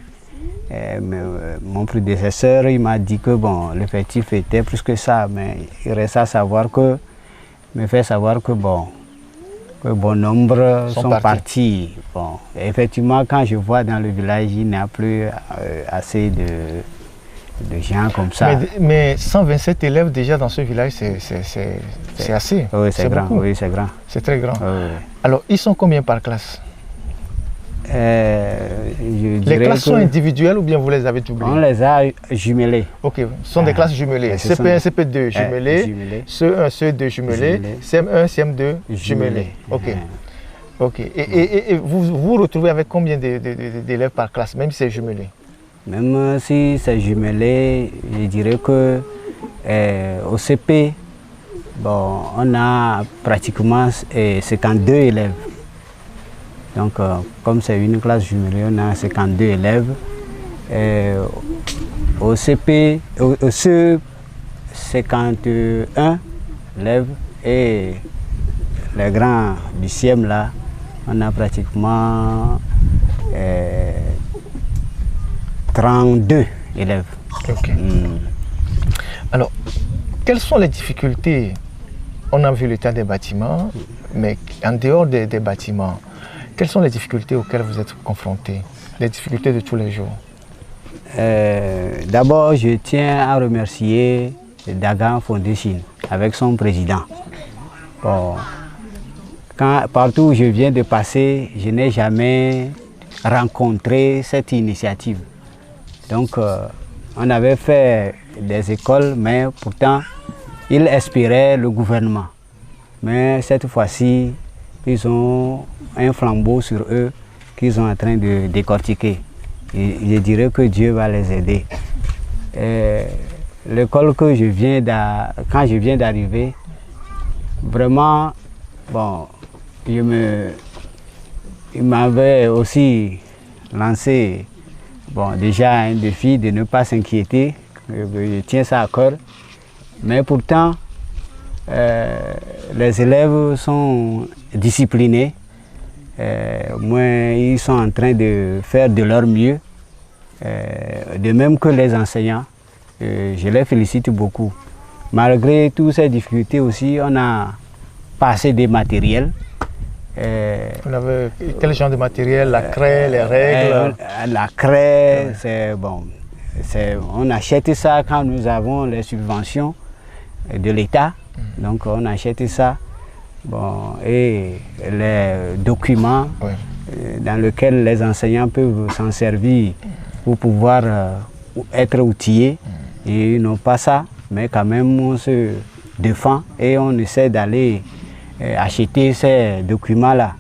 mon prédécesseur, il m'a dit que bon, l'effectif était plus que ça, mais il restait à savoir que, me fait savoir que bon nombre sont partis. Bon, effectivement, quand je vois dans le village, il n'y a plus assez de gens comme ça. Mais 127 élèves déjà dans ce village, c'est assez. Oui, c'est grand. Beaucoup. Oui, c'est grand. C'est très grand. Oui. Alors, ils sont combien par classe? Les classes sont individuelles ou bien vous les avez doublées? On les a jumelées. Ok, ce sont des classes jumelées. CP1, CP2 jumelées, CE1, CE2 jumelés, CM1, CM2 jumelés. Ok. Ok. Et vous vous retrouvez avec combien d'élèves par classe, même si c'est jumelé? Même si c'est jumelé, je dirais que au CP, bon, on a pratiquement 52 élèves. Donc, comme c'est une classe jumelée, on a 52 élèves. Au CP, au CE, 51 élèves. Et les grands du CIEM, là, on a pratiquement 32 élèves. Okay. Alors, quelles sont les difficultés? On a vu l'état des bâtiments, mais en dehors des bâtiments, quelles sont les difficultés auxquelles vous êtes confrontés? Les difficultés de tous les jours? D'abord, je tiens à remercier Dagan Foundation avec son président. Bon, partout où je viens de passer, je n'ai jamais rencontré cette initiative. Donc, on avait fait des écoles, mais pourtant, ils espéraient le gouvernement. Mais cette fois-ci, ils ont un flambeau sur eux qu'ils sont en train de décortiquer. Et je dirais que Dieu va les aider. L'école que quand je viens d'arriver, vraiment, bon, il m'avait aussi lancé déjà un défi de ne pas s'inquiéter. Je tiens ça à cœur. Mais pourtant, les élèves sont disciplinés. Ils sont en train de faire de leur mieux. De même que les enseignants. Je les félicite beaucoup. Malgré toutes ces difficultés aussi, on a pas assez de matériel. Vous avez quel genre de matériel? La craie, les règles? La craie, c'est bon. On achète ça quand nous avons les subventions de l'État. Donc on achète ça. Bon, et les documents dans lesquels les enseignants peuvent s'en servir pour pouvoir être outillés. Et ils n'ont pas ça, mais quand même on se défend et on essaie d'aller acheter ces documents-là.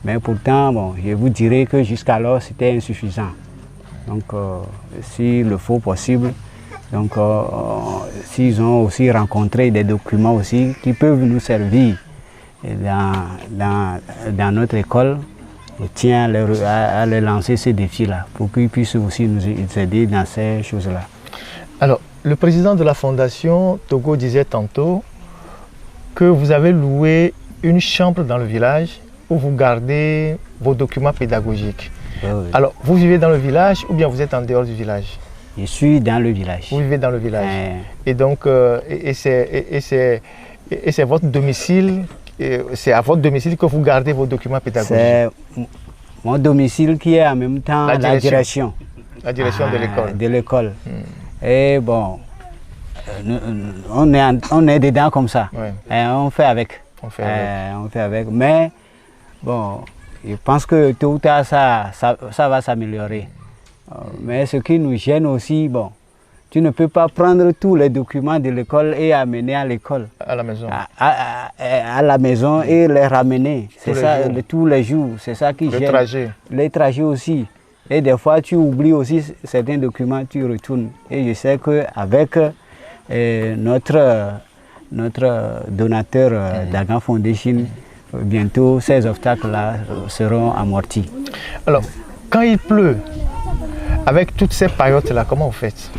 Mais pourtant, bon, je vous dirais que jusqu'alors c'était insuffisant. Donc, s'il le faut possible, donc s'ils ont aussi rencontré des documents aussi qui peuvent nous servir dans notre école, je tiens à leur lancer ce défi-là pour qu'ils puissent aussi nous aider dans ces choses-là. Alors, le président de la fondation, Togo, disait tantôt que vous avez loué une chambre dans le village où vous gardez vos documents pédagogiques. Oui. Alors, vous vivez dans le village ou bien vous êtes en dehors du village? Je suis dans le village. Vous vivez dans le village. Et donc, c'est votre domicile, c'est à votre domicile que vous gardez vos documents pédagogiques? C'est mon domicile qui est en même temps la direction. La direction de l'école. De l'école. Et bon, on est dedans comme ça. Et on fait avec. On fait avec. Mais bon, je pense que tôt ou tard, ça va s'améliorer. Mais ce qui nous gêne aussi, bon, Tu ne peux pas prendre tous les documents de l'école et amener à l'école. À la maison. À la maison et les ramener. C'est ça, tous les jours. C'est ça qui gêne. Le trajet. Les trajets aussi. Et des fois, tu oublies aussi certains documents, tu retournes. Et je sais qu'avec notre donateur Dagan Foundation, bientôt ces obstacles-là seront amortis. Alors, quand il pleut, avec toutes ces paillotes-là, comment vous faites?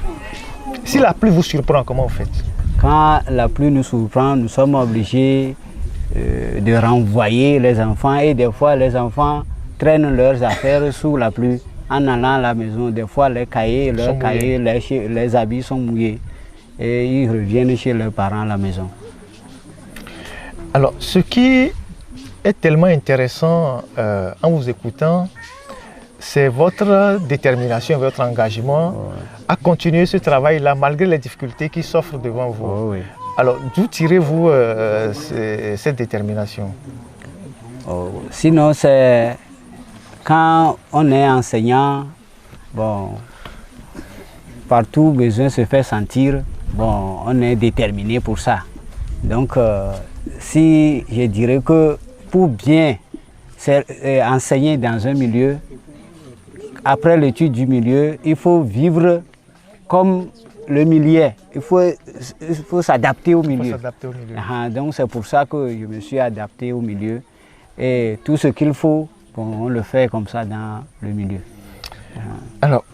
Si la pluie vous surprend, comment vous faites? Quand la pluie nous surprend, nous sommes obligés de renvoyer les enfants et des fois les enfants traînent leurs affaires sous la pluie en allant à la maison. Des fois les cahiers, les habits sont mouillés et ils reviennent chez leurs parents à la maison. Alors, ce qui est tellement intéressant en vous écoutant, c'est votre détermination, votre engagement à continuer ce travail-là malgré les difficultés qui s'offrent devant vous. Alors, d'où tirez-vous cette détermination? Sinon, c'est quand on est enseignant, bon, partout besoin se fait sentir, bon, on est déterminé pour ça. Donc, si je dirais que pour bien enseigner dans un milieu, après l'étude du milieu, il faut vivre comme le milieu. Il faut s'adapter au milieu. Donc c'est pour ça que je me suis adapté au milieu. Et tout ce qu'il faut, bon, on le fait comme ça dans le milieu. Alors,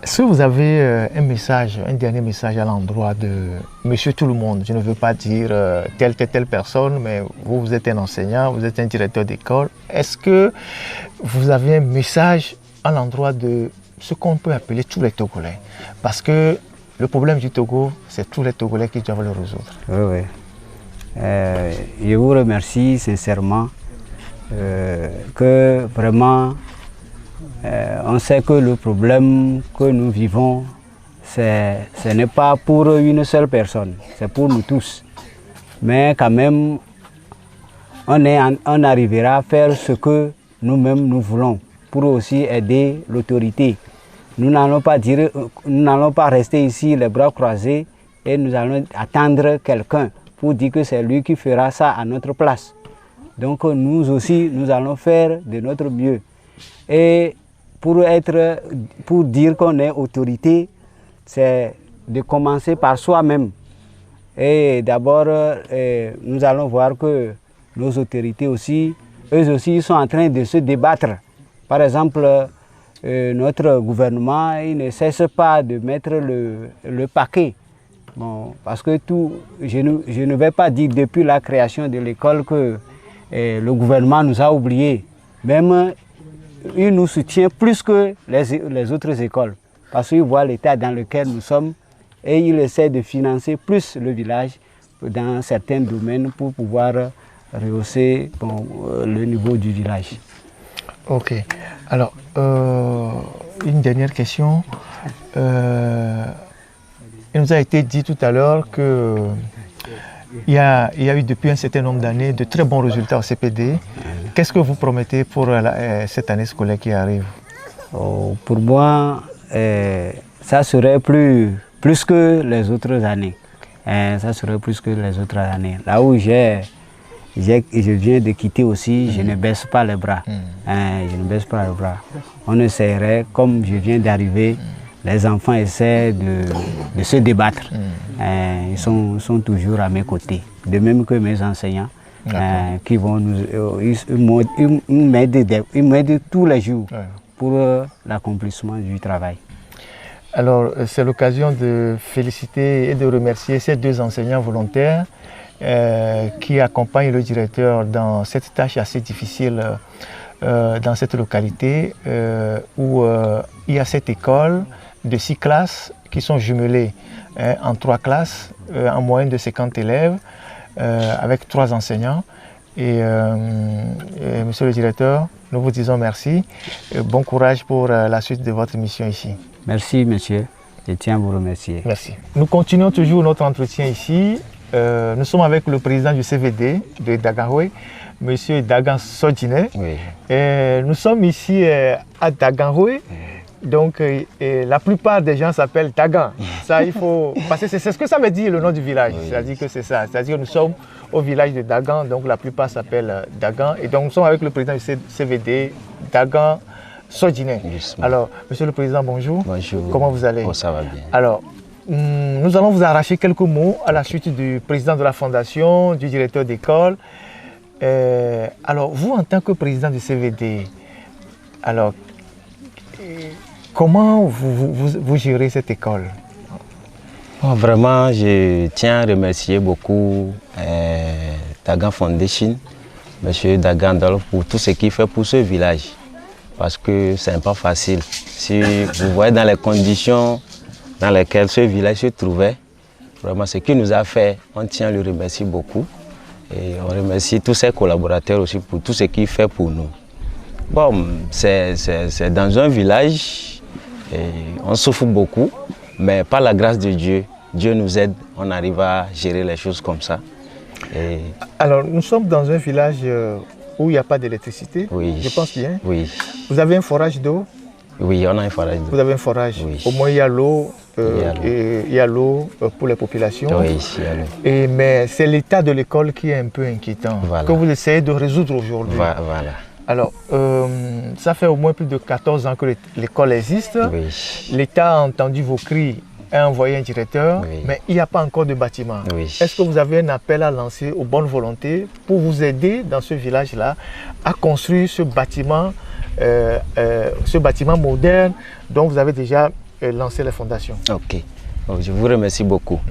est-ce que vous avez un message, un dernier message à l'endroit de Monsieur Tout-le-Monde? Je ne veux pas dire telle personne, mais vous êtes un enseignant, vous êtes un directeur d'école. Est-ce que vous avez un message à l'endroit de ce qu'on peut appeler tous les Togolais? Parce que le problème du Togo, c'est tous les Togolais qui doivent le résoudre. Oui. Je vous remercie sincèrement que vraiment on sait que le problème que nous vivons, ce n'est pas pour une seule personne, c'est pour nous tous. Mais quand même, on arrivera à faire ce que nous-mêmes nous voulons pour aussi aider l'autorité. Nous n'allons pas rester ici les bras croisés et nous allons attendre quelqu'un pour dire que c'est lui qui fera ça à notre place. Donc nous aussi, nous allons faire de notre mieux. Et pour dire qu'on est autorité, c'est de commencer par soi-même. Et d'abord, nous allons voir que nos autorités aussi, eux aussi, sont en train de se débattre. Par exemple, notre gouvernement, il ne cesse pas de mettre le paquet. Bon, parce que je ne vais pas dire depuis la création de l'école que le gouvernement nous a oubliés. Même il nous soutient plus que les autres écoles, parce qu'il voit l'état dans lequel nous sommes et il essaie de financer plus le village dans certains domaines pour pouvoir rehausser le niveau du village. Ok. Alors, une dernière question. Il nous a été dit tout à l'heure qu'il y a eu depuis un certain nombre d'années de très bons résultats au CPD. Qu'est-ce que vous promettez pour cette année scolaire qui arrive? Pour moi, ça serait plus que les autres années. Ça serait plus que les autres années. Là où je viens de quitter aussi, je ne baisse pas les bras. Je ne baisse pas les bras. On essaierait, comme je viens d'arriver, les enfants essaient de se débattre. Ils sont toujours à mes côtés. De même que mes enseignants qui vont ils m'aident tous les jours pour l'accomplissement du travail. Alors, c'est l'occasion de féliciter et de remercier ces deux enseignants volontaires qui accompagnent le directeur dans cette tâche assez difficile dans cette localité où il y a cette école de 6 classes qui sont jumelées en 3 classes, en moyenne de 50 élèves, avec 3 enseignants. Et monsieur le directeur, nous vous disons merci et bon courage pour la suite de votre mission ici. Merci monsieur, je tiens à vous remercier. Merci. Nous continuons toujours notre entretien ici. Nous sommes avec le président du CVD de Daganhoué, monsieur Dagan Sodjine. Oui. Nous sommes ici à Daganhoué Donc, et la plupart des gens s'appellent Dagan. Ça, il faut... Parce que c'est ce que ça veut dire le nom du village. Oui. C'est-à-dire que c'est ça. C'est-à-dire que nous sommes au village de Dagan, donc la plupart s'appellent Dagan. Et donc, nous sommes avec le président du CVD, Dagan Sodjine. Alors, monsieur le président, bonjour. Bonjour. Comment vous allez? Oh, ça va bien. Alors, nous allons vous arracher quelques mots à la suite du président de la fondation, du directeur d'école. Alors, vous, en tant que président du CVD, alors, comment vous gérez cette école? Bon, vraiment, je tiens à remercier beaucoup Dagan Foundation, M. Dagan Dolph, pour tout ce qu'il fait pour ce village. Parce que ce n'est pas facile. Si vous voyez dans les conditions dans lesquelles ce village se trouvait, vraiment ce qu'il nous a fait, on tient à le remercier beaucoup. Et on remercie tous ses collaborateurs aussi pour tout ce qu'il fait pour nous. Bon, c'est dans un village, et on souffre beaucoup, mais par la grâce de Dieu, Dieu nous aide, on arrive à gérer les choses comme ça. Et... Alors, nous sommes dans un village où il n'y a pas d'électricité, oui, je pense bien. Oui. Vous avez un forage d'eau? Oui, on a un forage d'eau. Vous avez un forage? Oui. Au moins, il y a l'eau. Il y a l'eau pour les populations. Oui, il y a l'eau. Mais c'est l'état de l'école qui est un peu inquiétant, que vous essayez de résoudre aujourd'hui. Voilà. Alors, ça fait au moins plus de 14 ans que l'école existe. Oui. L'État a entendu vos cris, a envoyé un directeur, oui, mais il n'y a pas encore de bâtiment. Oui. Est-ce que vous avez un appel à lancer aux bonnes volontés pour vous aider dans ce village-là à construire ce bâtiment moderne dont vous avez déjà lancé les fondations? Ok, je vous remercie beaucoup.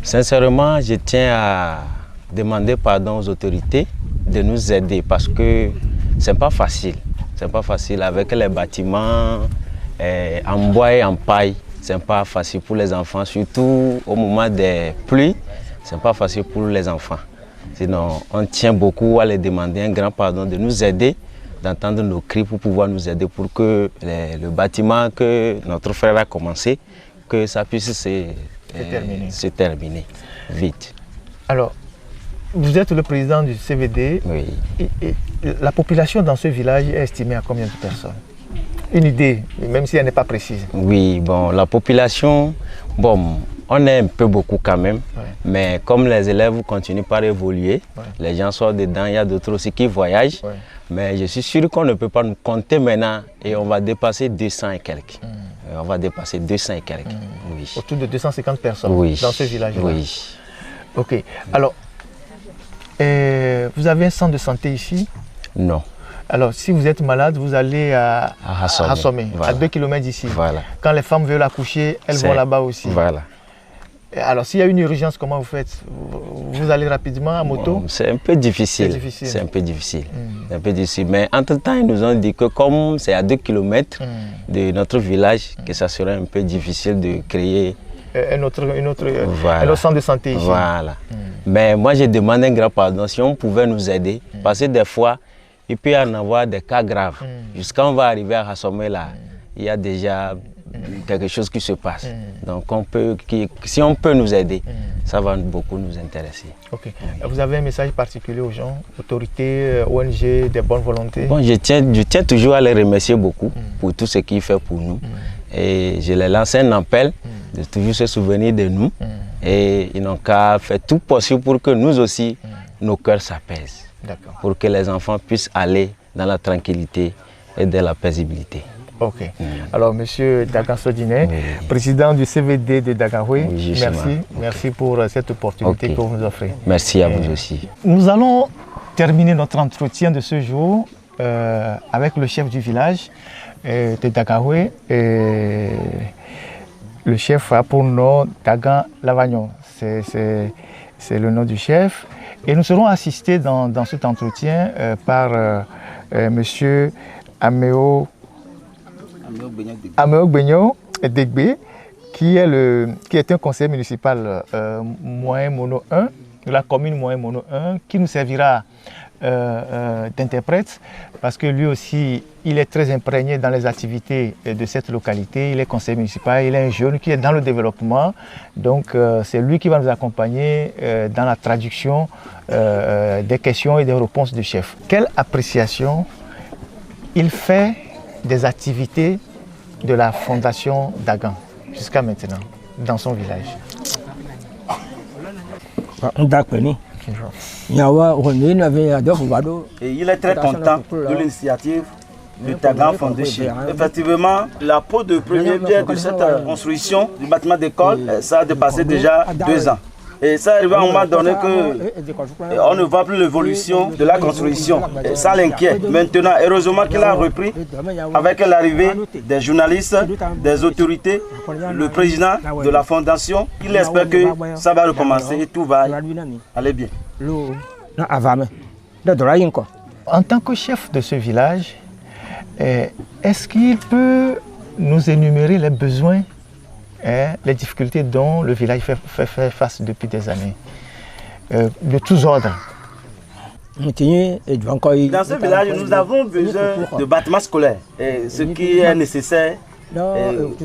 Sincèrement, je tiens à demander pardon aux autorités de nous aider parce que c'est pas facile. C'est pas facile avec les bâtiments en bois et en paille. C'est pas facile pour les enfants, surtout au moment des pluies. C'est pas facile pour les enfants. Sinon, on tient beaucoup à les demander un grand pardon de nous aider, d'entendre nos cris pour pouvoir nous aider pour que le bâtiment que notre frère a commencé, que ça puisse se terminer vite. Alors, vous êtes le président du CVD. Oui. Et la population dans ce village est estimée à combien de personnes? Une idée, même si elle n'est pas précise. Oui, bon, la population, bon, on est un peu beaucoup quand même, ouais. Mais comme les élèves continuent par évoluer, ouais. Les gens sortent dedans, il y a d'autres aussi qui voyagent, ouais. Mais je suis sûr qu'on ne peut pas nous compter maintenant et on va dépasser 200 et quelques. On va dépasser 200 et quelques, oui. Autour de 250 personnes, oui, dans ce village-là. Oui. Ok, alors, vous avez un centre de santé ici? Non. Alors, si vous êtes malade, vous allez à Hassomé, voilà. À 2 km d'ici. Voilà. Quand les femmes veulent accoucher, elles vont là-bas aussi. Voilà. Alors, s'il y a une urgence, comment vous faites? Vous allez rapidement à moto? Bon, c'est un peu difficile. C'est un peu difficile. C'est un peu difficile. Mais entre-temps, ils nous ont dit que comme c'est à 2 km de notre village, que ça serait un peu difficile de créer un autre centre de santé ici. Voilà. Mais moi, je demande un grand pardon si on pouvait nous aider. Parce que des fois, il peut y en avoir des cas graves. Jusqu'à on va arriver à Hassomé là, il y a déjà quelque chose qui se passe. Donc si on peut nous aider, ça va beaucoup nous intéresser. Ok. Vous avez un message particulier aux gens, autorités, ONG, des bonnes volontés? Bon, je tiens toujours à les remercier beaucoup pour tout ce qu'ils font pour nous. Et je les lance un appel de toujours se souvenir de nous. Et ils n'ont qu'à faire tout possible pour que nous aussi, nos cœurs s'apaisent. Pour que les enfants puissent aller dans la tranquillité et dans la paisibilité. Ok. Alors, monsieur Dagan Sodjine, président du CVD de Dagahwe, merci pour cette opportunité que vous nous offrez. Merci à vous aussi. Nous allons terminer notre entretien de ce jour avec le chef du village de Dagahwe. Le chef a pour nom Dagan Lavagnon. C'est le nom du chef. Et nous serons assistés dans cet entretien par monsieur Améo Begno Degbe, qui est un conseiller municipal Moyen Mono 1, de la commune Moyen Mono 1, qui nous servira d'interprète, parce que lui aussi, il est très imprégné dans les activités de cette localité. Il est conseiller municipal, il est un jeune qui est dans le développement. Donc, c'est lui qui va nous accompagner dans la traduction des questions et des réponses du chef. Quelle appréciation il fait des activités de la fondation Dagan jusqu'à maintenant dans son village? Et il est très content de l'initiative de Dagan Foundation. Effectivement, la peau de première pierre de cette construction du bâtiment d'école, ça a dépassé déjà 2 ans. Et ça arrive à un moment donné qu'on ne voit plus l'évolution de la construction. Et ça l'inquiète. Maintenant, heureusement qu'il a repris avec l'arrivée des journalistes, des autorités, le président de la fondation. Il espère que ça va recommencer et tout va aller bien. En tant que chef de ce village, est-ce qu'il peut nous énumérer les besoins, les difficultés dont le village fait face depuis des années, de tous ordres? Dans ce village, nous avons besoin de bâtiments scolaires, ce qui est nécessaire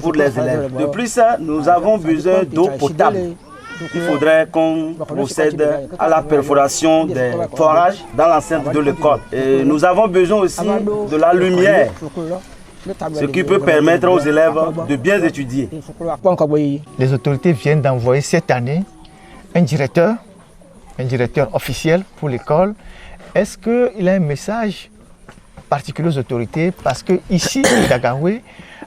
pour les élèves. De plus, nous avons besoin d'eau potable. Il faudrait qu'on procède à la perforation des forages dans l'enceinte de l'école. Et nous avons besoin aussi de la lumière, ce qui peut permettre aux élèves de bien étudier. Les autorités viennent d'envoyer cette année un directeur officiel pour l'école. Est-ce qu'il a un message particulier aux autorités? Parce qu'ici, à Dagahwe,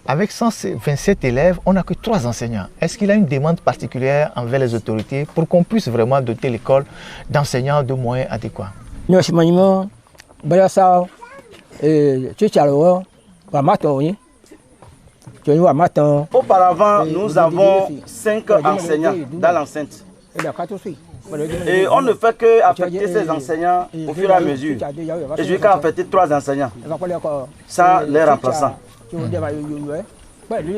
avec 127 élèves, on n'a que 3 enseignants. Est-ce qu'il a une demande particulière envers les autorités pour qu'on puisse vraiment doter l'école d'enseignants de moyens adéquats? Auparavant, nous avons 5 enseignants dans l'enceinte. Et on ne fait qu'affecter ces enseignants au fur et à mesure. Et je vais qu'affecter 3 enseignants, sans les remplaçants.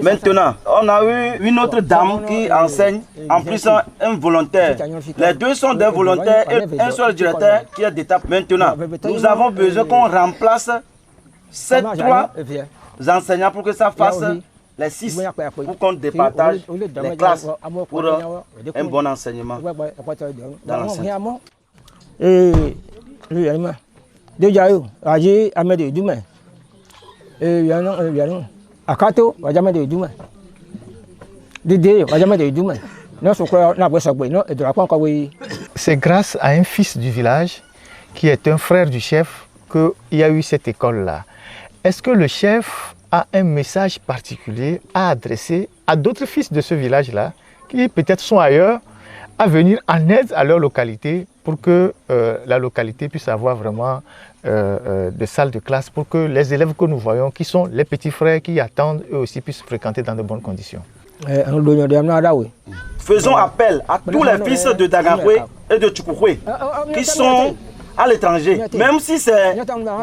Maintenant, on a eu une autre dame qui enseigne, en plus un volontaire. Les 2 sont des volontaires et un seul directeur qui est d'étape. Maintenant, nous avons besoin qu'on remplace ces 3 enseignants pour que ça fasse les 6, pour qu'on départage les classes pour un bon enseignement dans l'enceinte. C'est grâce à un fils du village qui est un frère du chef qu'il y a eu cette école-là. Est-ce que le chef a un message particulier à adresser à d'autres fils de ce village-là qui peut-être sont ailleurs, à venir en aide à leur localité pour que la localité puisse avoir vraiment des salles de classe pour que les élèves que nous voyons, qui sont les petits frères qui attendent, eux aussi puissent fréquenter dans de bonnes conditions? Faisons appel à tous les fils de Dagahwe et de Tchoukoukwe qui sont à l'étranger, même si c'est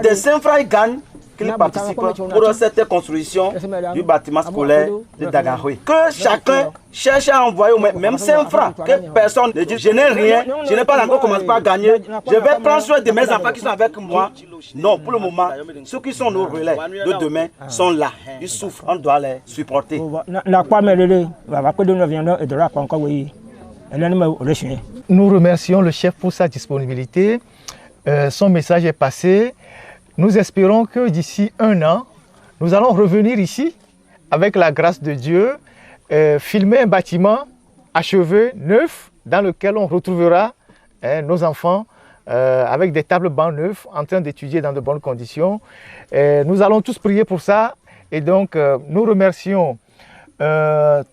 des Saint-Frères gagnent, qu'ils participent pour cette construction du bâtiment scolaire de Dagahwe. Que chacun cherche à envoyer même 5 francs, que personne ne dit je n'ai rien, je n'ai pas encore commencé à gagner, je vais prendre soin de mes enfants qui sont avec moi. Non, pour le moment, ceux qui sont nos relais de demain sont là, ils souffrent, on doit les supporter. Nous remercions le chef pour sa disponibilité, son message est passé. Nous espérons que d'ici 1 an, nous allons revenir ici, avec la grâce de Dieu, filmer un bâtiment achevé, neuf, dans lequel on retrouvera nos enfants avec des tables bancs neufs, en train d'étudier dans de bonnes conditions. Nous allons tous prier pour ça. Et donc, nous remercions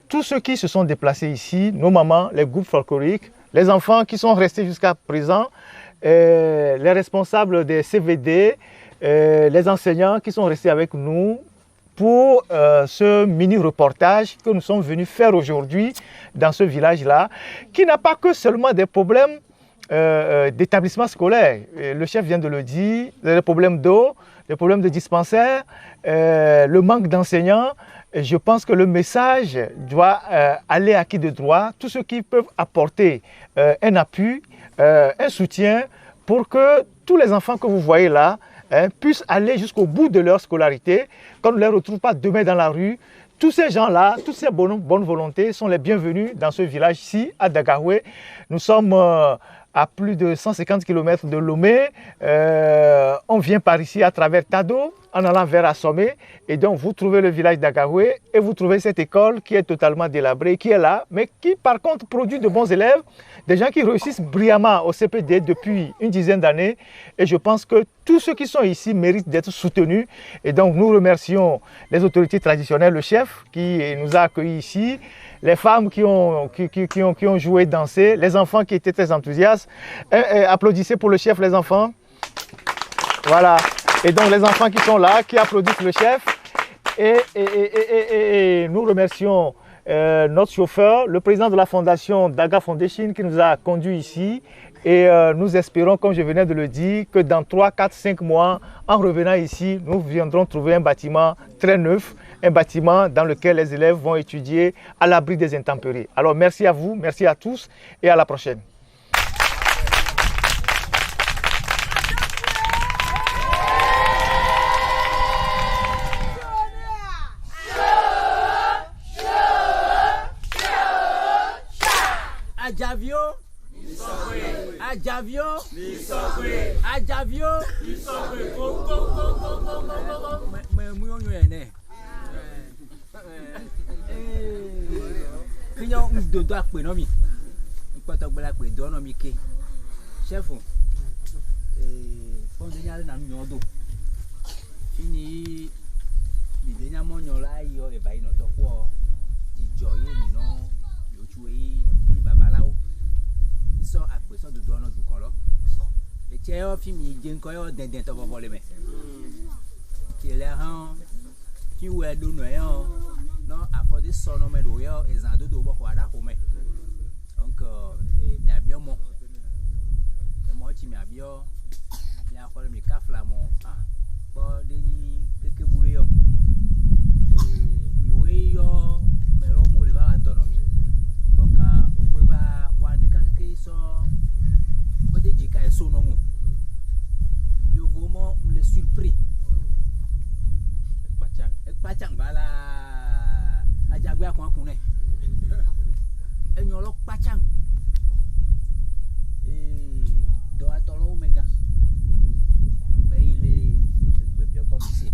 tous ceux qui se sont déplacés ici, nos mamans, les groupes folkloriques, les enfants qui sont restés jusqu'à présent, les responsables des CVD, les enseignants qui sont restés avec nous pour ce mini-reportage que nous sommes venus faire aujourd'hui dans ce village-là, qui n'a pas que seulement des problèmes d'établissement scolaire. Le chef vient de le dire, des problèmes d'eau, des problèmes de dispensaires, le manque d'enseignants. Je pense que le message doit aller à qui de droit, tous ceux qui peuvent apporter un appui, un soutien pour que tous les enfants que vous voyez là puissent aller jusqu'au bout de leur scolarité, qu'on ne les retrouve pas demain dans la rue. Tous ces gens-là, toutes ces bonnes volontés sont les bienvenus dans ce village-ci, à Dagahwe. Nous sommes à plus de 150 km de Lomé. On vient par ici à travers Tado. en allant vers Assomé. Et donc, vous trouvez le village d'Agahoué et vous trouvez cette école qui est totalement délabrée, qui est là, mais qui, par contre, produit de bons élèves, des gens qui réussissent brillamment au CPD depuis une dizaine d'années. Et je pense que tous ceux qui sont ici méritent d'être soutenus. Et donc, nous remercions les autorités traditionnelles, le chef qui nous a accueillis ici, les femmes qui ont joué, dansé, les enfants qui étaient très enthousiastes. Applaudissez pour le chef, les enfants. Voilà. Et donc, les enfants qui sont là, qui applaudissent le chef. Et nous remercions notre chauffeur, le président de la fondation Daga Foundation qui nous a conduits ici. Et nous espérons, comme je venais de le dire, que dans 3, 4, 5 mois, en revenant ici, nous viendrons trouver un bâtiment très neuf, un bâtiment dans lequel les élèves vont étudier à l'abri des intempéries. Alors merci à vous, merci à tous et à la prochaine. Ajavio, Ajavio, Ajavio, so àpè sọ dodo ọ̀nà dùkọ̀ lọ ètí ẹ̀ ọ́ fi mi jẹ́ nǹkan ẹ̀ ọ́ dẹ̀ndẹ̀ tọ́ bọ́ bọ́lẹ̀ mẹ́ tí ẹ̀ lẹ́ hàn kí wọ́n ẹ̀ dónú ẹ̀ hàn náà àfọ̀dé sọ̀nà mẹ́ lòó yẹ ẹ̀zàn àdódò bọ̀ kọ́ àdàkọ̀ mẹ́ donc mi àbíọ́ mọ́ ẹ̀ mọ́ ti mi àbíọ́ mi àkọ́lẹ̀ mi káfìlà mọ́ kpọ́ dẹ́yìn kéké búrẹ́ yọ mi wé yọ mẹ́rọ mọ́ lè bá wa dọ̀nà mi donc òwe bá wà ní kékeré sọ ó dé jìkà ẹ̀ sọ̀nà mọ́ yóò fọ́ mọ́ le surpris ekpatsan bala adzagbe akɔnkun nɛ enyɔlɔ kpatsan dɔwatɔlɔwo mega mɛ yi le egbebiɔ kɔmise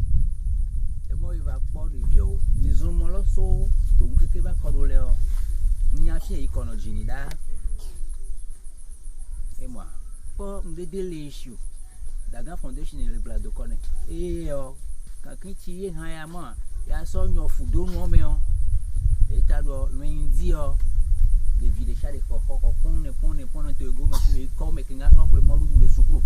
emɔ yi va kpɔ ɖeviwo nizɔmɔlɔ so toŋu keke va kɔ ɖo lɛ ɔ nunyafia yi kɔnɔ dzini ɖa emɔa kpɔ ŋdede le esi o Daga Foundation le blado kɔnɛ eye ɔ kàkín tí yé hàn ya mọ́ ya sọ yàn fùdó nù ọmọ yàn èyí tá lọ lóyún dí ọ lèvi lè ṣàlè kọ̀kọ́ pọ́n ní tó egó mẹ́tò yìí kọ́ mẹ́kì ńlá kan pé mọ́lúdù lè sùkúrù.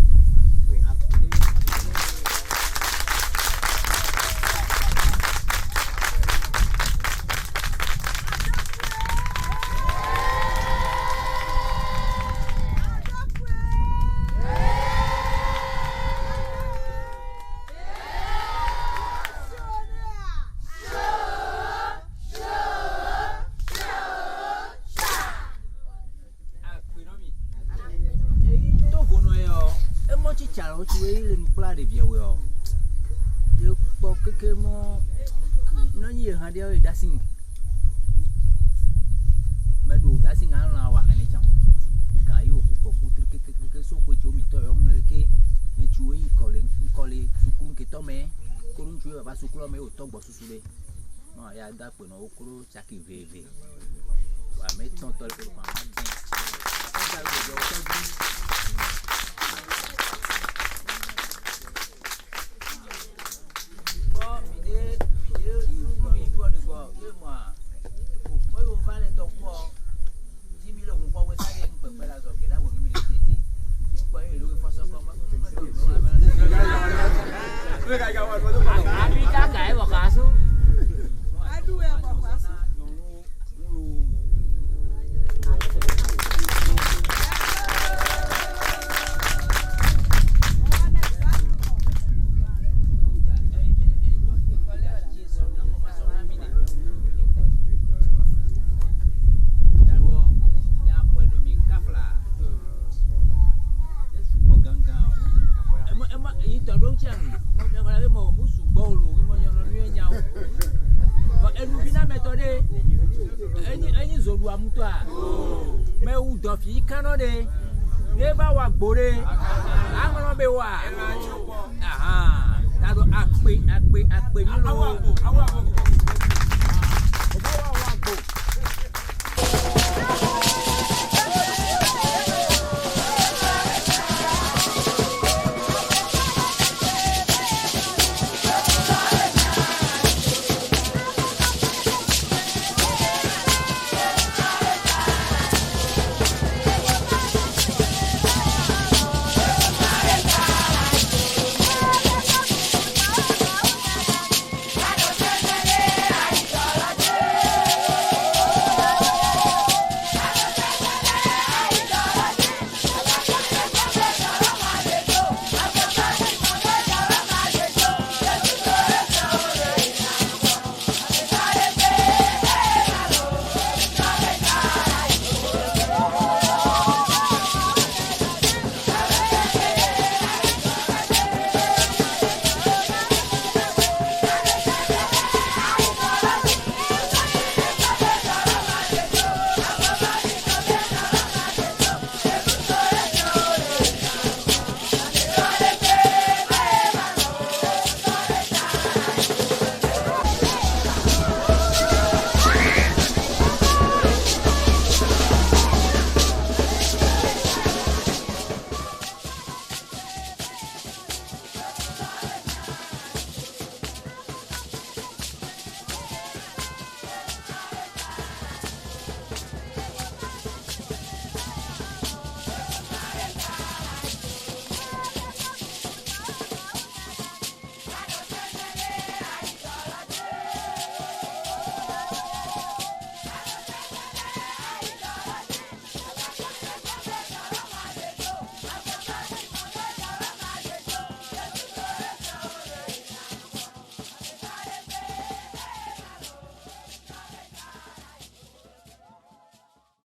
O ti wé le nukpla ɖevia wo yɔ ye kpɔ keke mɔ nɔnyi ye hã ɖe ye dasi ŋu mɛ do dasi ŋu alɔ wa hã ne tsã gã ye wòku kɔku tri keke so ko tso mi tɔ yɔ ŋu keke ne tso ye ŋkɔle suku ŋketɔ mɛ kolo ŋutsu ye baba suku lɔ mɛ wòtɔ gbɔ susu ɖe nɔ ya da kpe nɔ wo kolo tsaki veve wa mɛ tɔn tɔ le kolo kɔ ama dɛ ɔga le gbɔ wòtɔ dzi. tá do akpe nilo